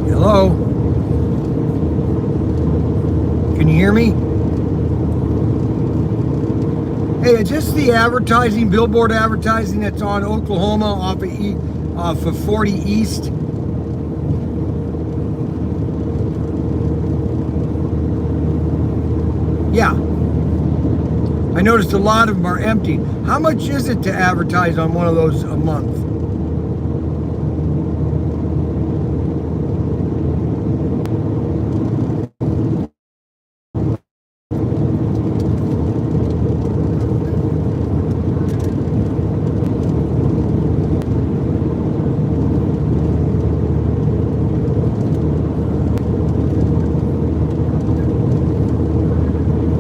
Hello? Can you hear me? Hey, is this the advertising, billboard advertising that's on Oklahoma off of 40 East? Yeah. I noticed a lot of them are empty. How much is it to advertise on one of those a month?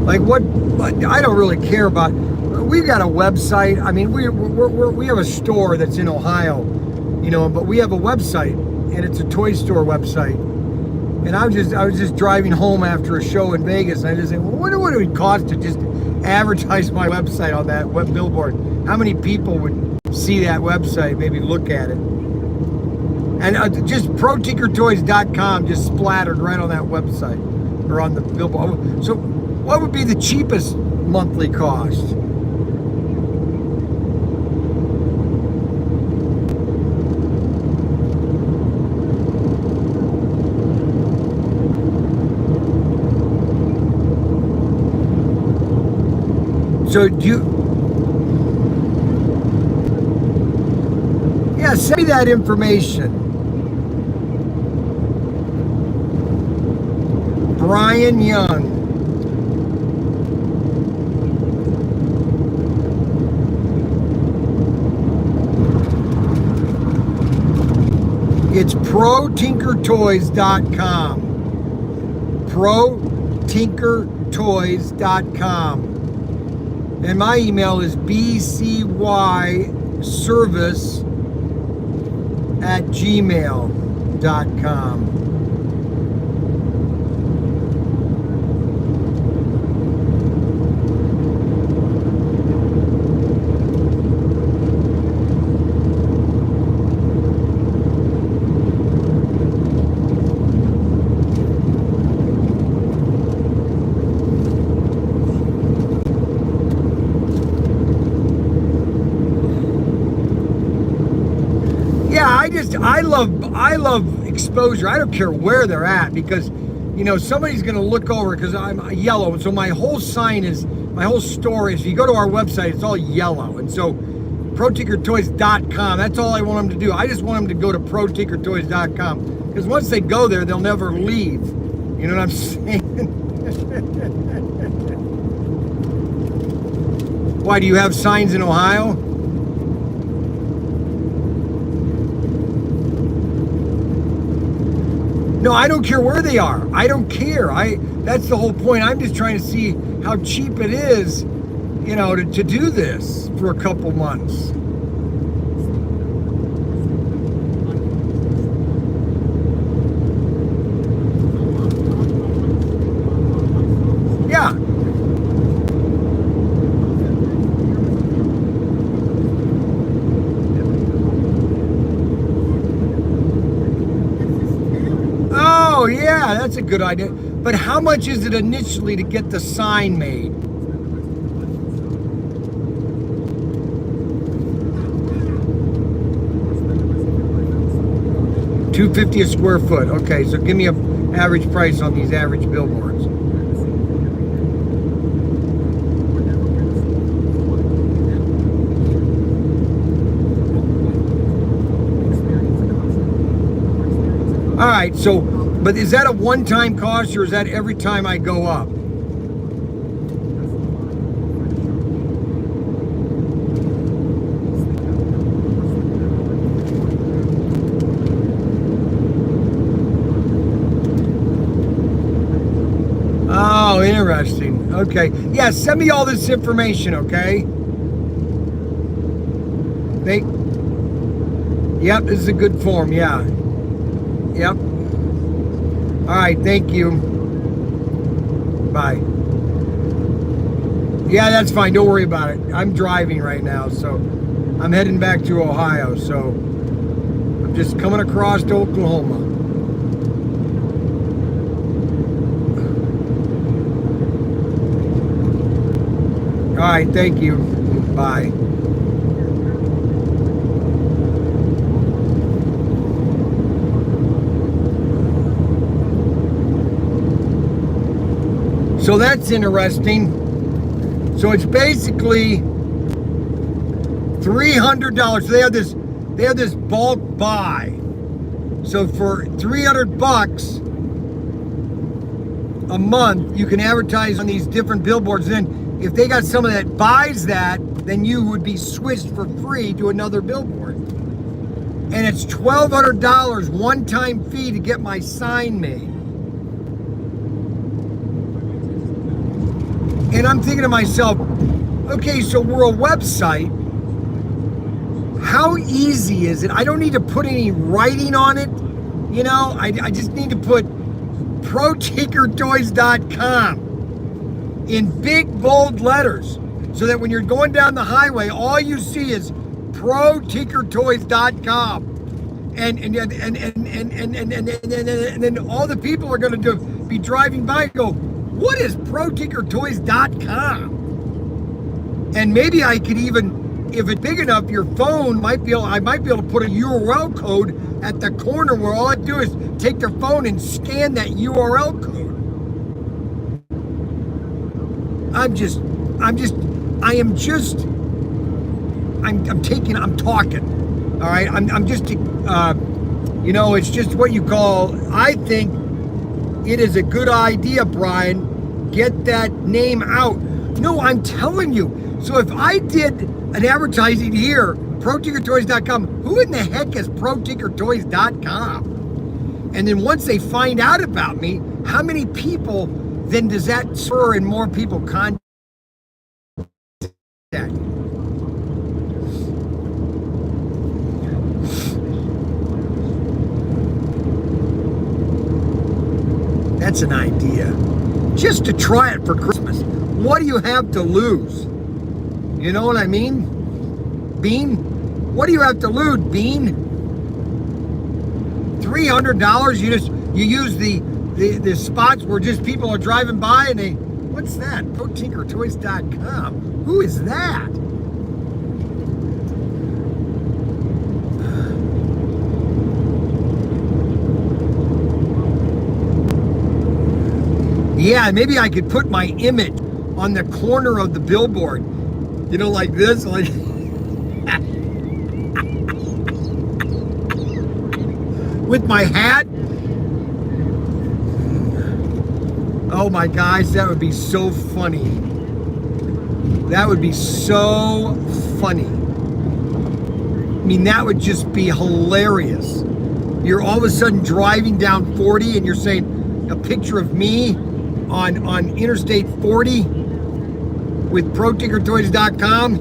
Like what? I don't really care about. We've got a website. I mean, we have a store that's in Ohio, you know, but we have a website, and it's a toy store website. And I was just driving home after a show in Vegas, and I just said, well, what would it cost to just advertise my website on that web billboard? How many people would see that website, maybe look at it? And just Protinkertoys.com just splattered right on that website or on the billboard. So what would be the cheapest monthly cost? So do you... Yeah, send me that information. Bryan Young. It's Protinkertoys.com. Protinkertoys.com. And my email is bcyservice@gmail.com. I love exposure. I don't care where they're at, because somebody's going to look over, because I'm yellow, and so my whole store is, if you go to our website, it's all yellow. And so Protinkertoys.com, that's all I want them to do. I just want them to go to Protinkertoys.com, because once they go there, they'll never leave. You know what I'm saying? Why, do you have signs in Ohio? No, I don't care where they are. I don't care. That's the whole point. I'm just trying to see how cheap it is, to do this for a couple months. Yeah. Oh, yeah, that's a good idea. But how much is it initially to get the sign made? $250 a square foot. Okay, so give me an average price on these average billboards. All right, so, but is that a one-time cost, or is that every time I go up? Oh, interesting. Okay. Yeah, send me all this information, okay? Yep, this is a good form, yeah. Yep. All right, thank you. Bye. Yeah, that's fine. Don't worry about it. I'm driving right now, so I'm heading back to Ohio. So I'm just coming across to Oklahoma. All right, thank you. Bye. So that's interesting. So it's basically $300. So they have this bulk buy. So for $300 a month, you can advertise on these different billboards. And then if they got someone that buys that, then you would be switched for free to another billboard. And it's $1,200 one-time fee to get my sign made. And I'm thinking to myself, okay, so we're a website. How easy is it? I don't need to put any writing on it. I just need to put Protinkertoys.com in big, bold letters, so that when you're going down the highway, all you see is Protinkertoys.com. And then all the people are going to be driving by and go, what is Protinkertoys.com? And maybe I could even, if it's big enough, your phone I might be able to put a URL code at the corner where all I do is take their phone and scan that URL code. I'm talking. All right. It's just what you call, I think it is a good idea, Bryan. Get that name out. No, I'm telling you. So if I did an advertising here, Protinkertoys.com, who in the heck is Protinkertoys.com? And then once they find out about me, how many people then does that spur and more people contact? That's an idea. Just to try it for Christmas. What do you have to lose? You know what I mean? Bean? What do you have to lose, Bean? $300? You use the spots where just people are driving by and they, what's that? Protinkertoys.com. Who is that? Yeah, maybe I could put my image on the corner of the billboard. You know, like this, like with my hat. Oh my gosh, that would be so funny. That would be so funny. I mean, that would just be hilarious. You're all of a sudden driving down 40 and you're saying a picture of me on Interstate 40 with Protinkertoys.com.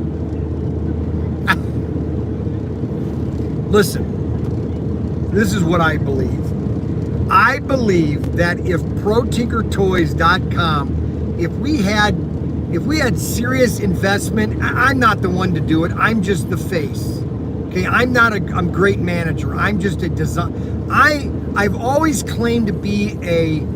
Listen, this is what I believe. I believe that if Protinkertoys.com, if we had serious investment, I'm not the one to do it. I'm just the face. Okay, I'm a great manager. I'm just a design. I've always claimed to be a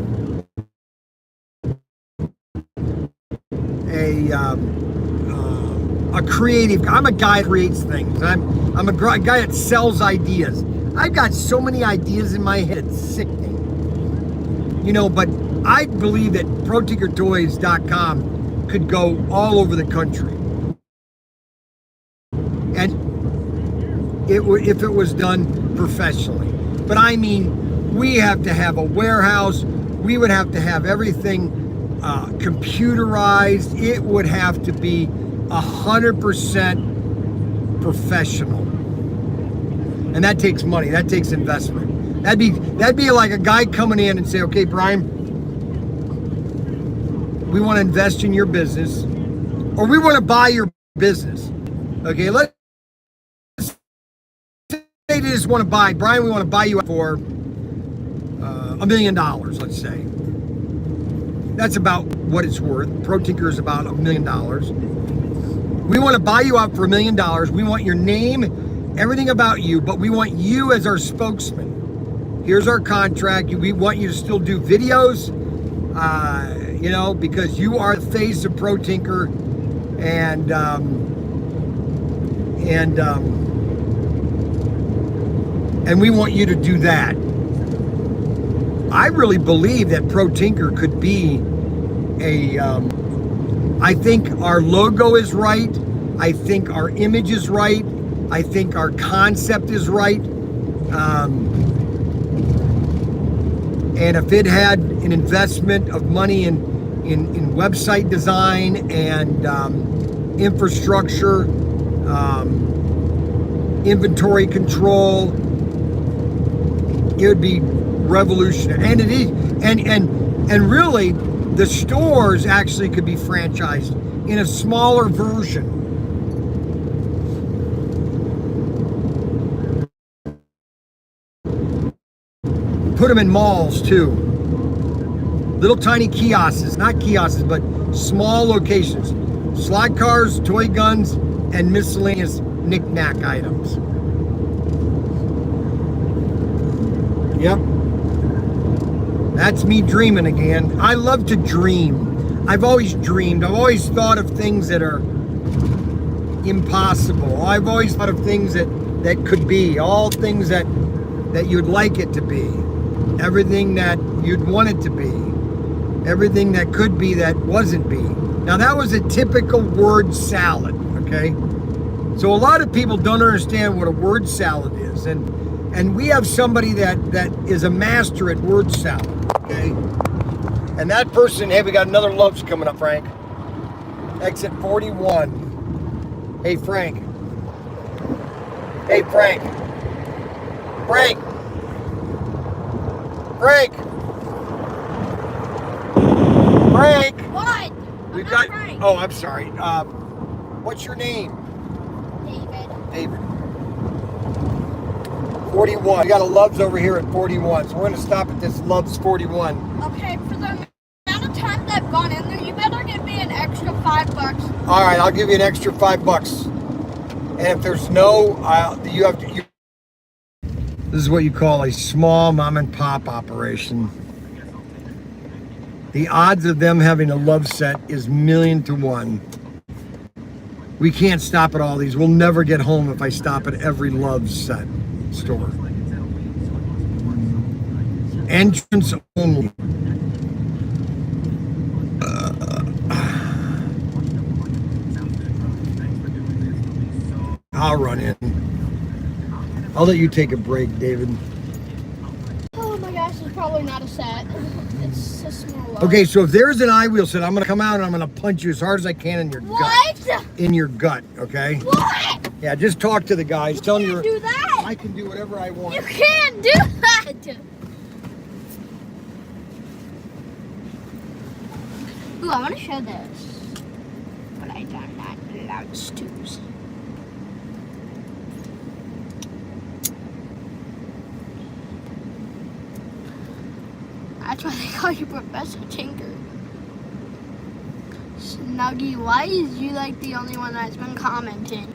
creative. I'm a guy that creates things. I'm a guy that sells ideas. I've got so many ideas in my head, it's sickening. You know, but I believe that Protinkertoys.com could go all over the country. And if it was done professionally. But I mean, we have to have a warehouse. We would have to have everything computerized. It would have to be 100% professional. And that takes money. That takes investment. That'd be like a guy coming in and say, okay, Bryan, we want to invest in your business, or we want to buy your business. Okay, let's say they just want to buy, Bryan, we want to buy you for $1 million, let's say. That's about what it's worth. ProTinker is about $1 million. We want to buy you out for $1 million. We want your name, everything about you, but we want you as our spokesman. Here's our contract. We want you to still do videos, you know, because you are the face of ProTinker, and we want you to do that. I really believe that ProTinker could be I think our logo is right. I think our image is right. I think our concept is right. And if it had an investment of money in website design and infrastructure, inventory control, it would be revolutionary. And it is, and really, the stores actually could be franchised in a smaller version. Put them in malls too. Little tiny kiosks, not kiosks, but small locations. Slot cars, toy guns, and miscellaneous knick-knack items. Yep. That's me dreaming again. I love to dream. I've always dreamed. I've always thought of things that are impossible. I've always thought of things that could be. All things that you'd like it to be. Everything that you'd want it to be. Everything that could be that wasn't be. Now that was a typical word salad, okay? So a lot of people don't understand what a word salad is. And we have somebody that is a master at word salad, okay? And that person, hey, we got another Love's coming up, Frank. Exit 41. Hey, Frank. Hey, Frank. Frank. Frank. Frank. What? We've I'm got. not Frank. Oh, I'm sorry. What's your name? David. David. 41. We got a Love's over here at 41, so we're going to stop at this Love's 41. Okay, for the amount of time that I've gone in there, you better give me an extra $5. All right, I'll give you an extra $5. And if there's no, you have to. This is what you call a small mom and pop operation. The odds of them having a Love set is 1,000,000 to 1. We can't stop at all these. We'll never get home if I stop at every Love set store. Entrance only. I'll run in. I'll let you take a break, David. Oh my gosh, it's probably not a set. It's a small one. Okay, so if there's an I wheel set, I'm gonna come out and I'm gonna punch you as hard as I can in your What? gut. In your gut, okay? What? Yeah, just talk to the guys. Tell them You you're. can't do that. I can do whatever I want. You can't do that. Ooh, I want to show this. But I don't not allowed stews. That's why they call you Professor Tinker. Snuggy, why is you like the only one that's been commenting?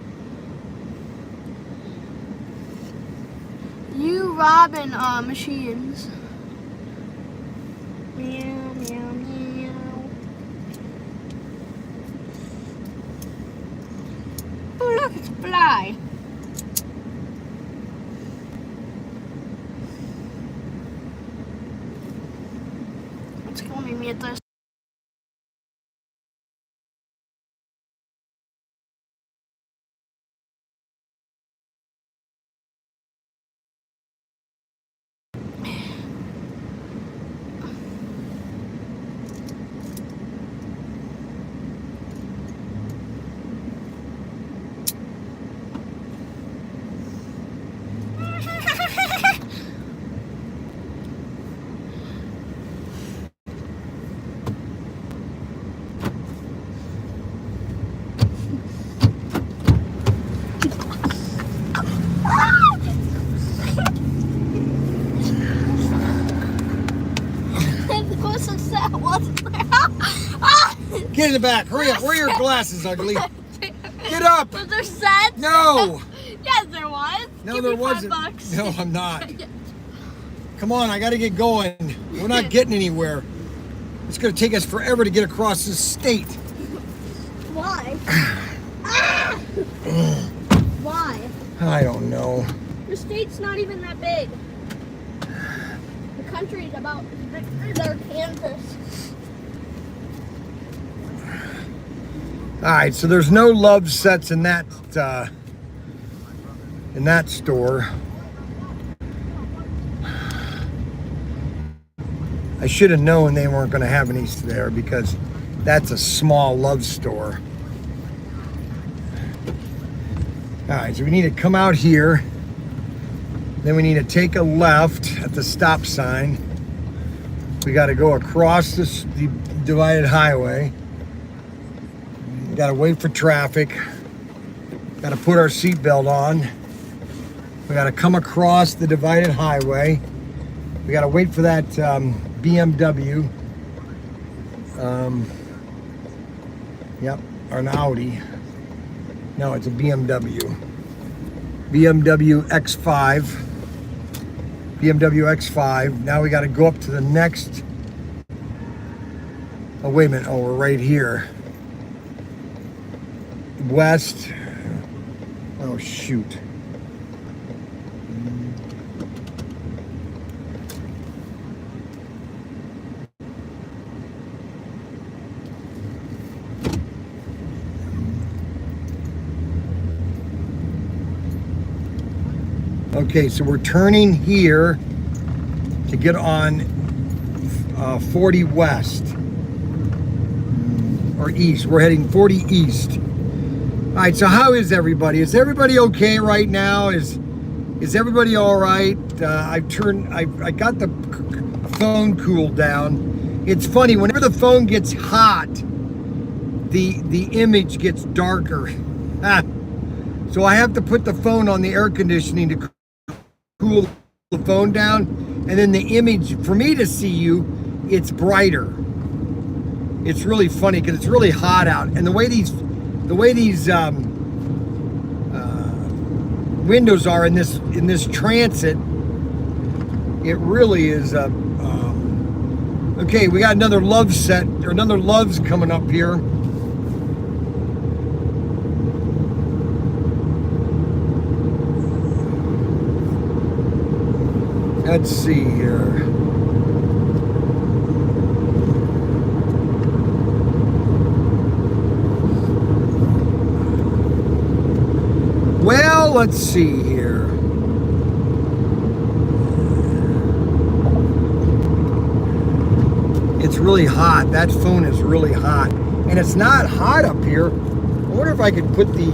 You robbing machines. Meow, meow, meow. Oh look, it's a fly. It's calling me at this. Get in the back. Hurry up. Where are your glasses, ugly? Get up. Was there sets? No. Yes, there was. No, Give there me wasn't. $5. No, I'm not. Come on, I got to get going. We're not getting anywhere. It's going to take us forever to get across this state. Why? Why? I don't know. The state's not even that big. The country's about their Kansas. All right, so there's no love sets in that store. I should have known they weren't going to have any there because that's a small love store. All right, so we need to come out here. Then we need to take a left at the stop sign. We got to go across the divided highway. We got to wait for traffic. Got to put our seatbelt on. We got to come across the divided highway. We got to wait for that BMW. Yep, or an Audi. No, it's a BMW. BMW X5. BMW X5. Now we got to go up to the next. Oh, wait a minute. Oh, we're right here. West. Oh, shoot. Okay, so we're turning here to get on 40 West or East. We're heading 40 East. All right, so how is everybody? Is everybody okay right now? Is everybody all right? I got the phone cooled down. It's funny, whenever the phone gets hot, the image gets darker. So I have to put the phone on the air conditioning to cool the phone down, and then the image for me to see you, it's brighter. It's really funny because it's really hot out, and the way these windows are in this transit, it really is okay. We got another love set or another loves coming up here. Let's see here. let's see here. It's really hot. That phone is really hot. And it's not hot up here. I wonder if I could put the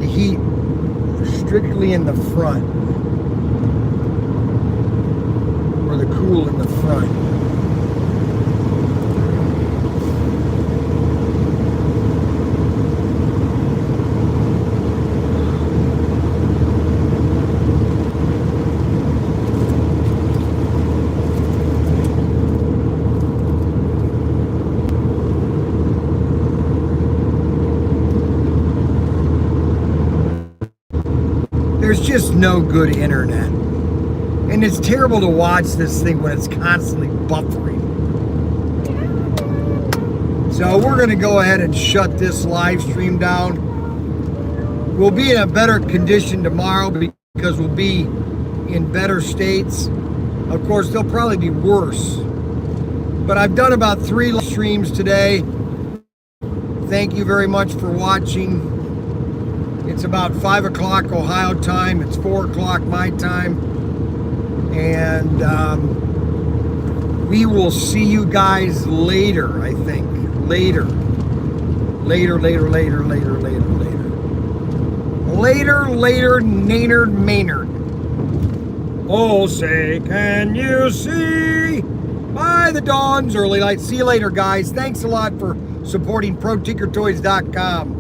heat strictly in the front. Or the cool in the front. There's just no good internet. And it's terrible to watch this thing when it's constantly buffering. So we're going to go ahead and shut this live stream down. We'll be in a better condition tomorrow because we'll be in better states. Of course, they'll probably be worse. But I've done about 3 live streams today. Thank you very much for watching. It's about 5 o'clock Ohio time. It's 4 o'clock my time. And we will see you guys later, I think. Later, Naynard Maynard. Oh, say, can you see by the dawn's early light? See you later, guys. Thanks a lot for supporting Protinkertoys.com.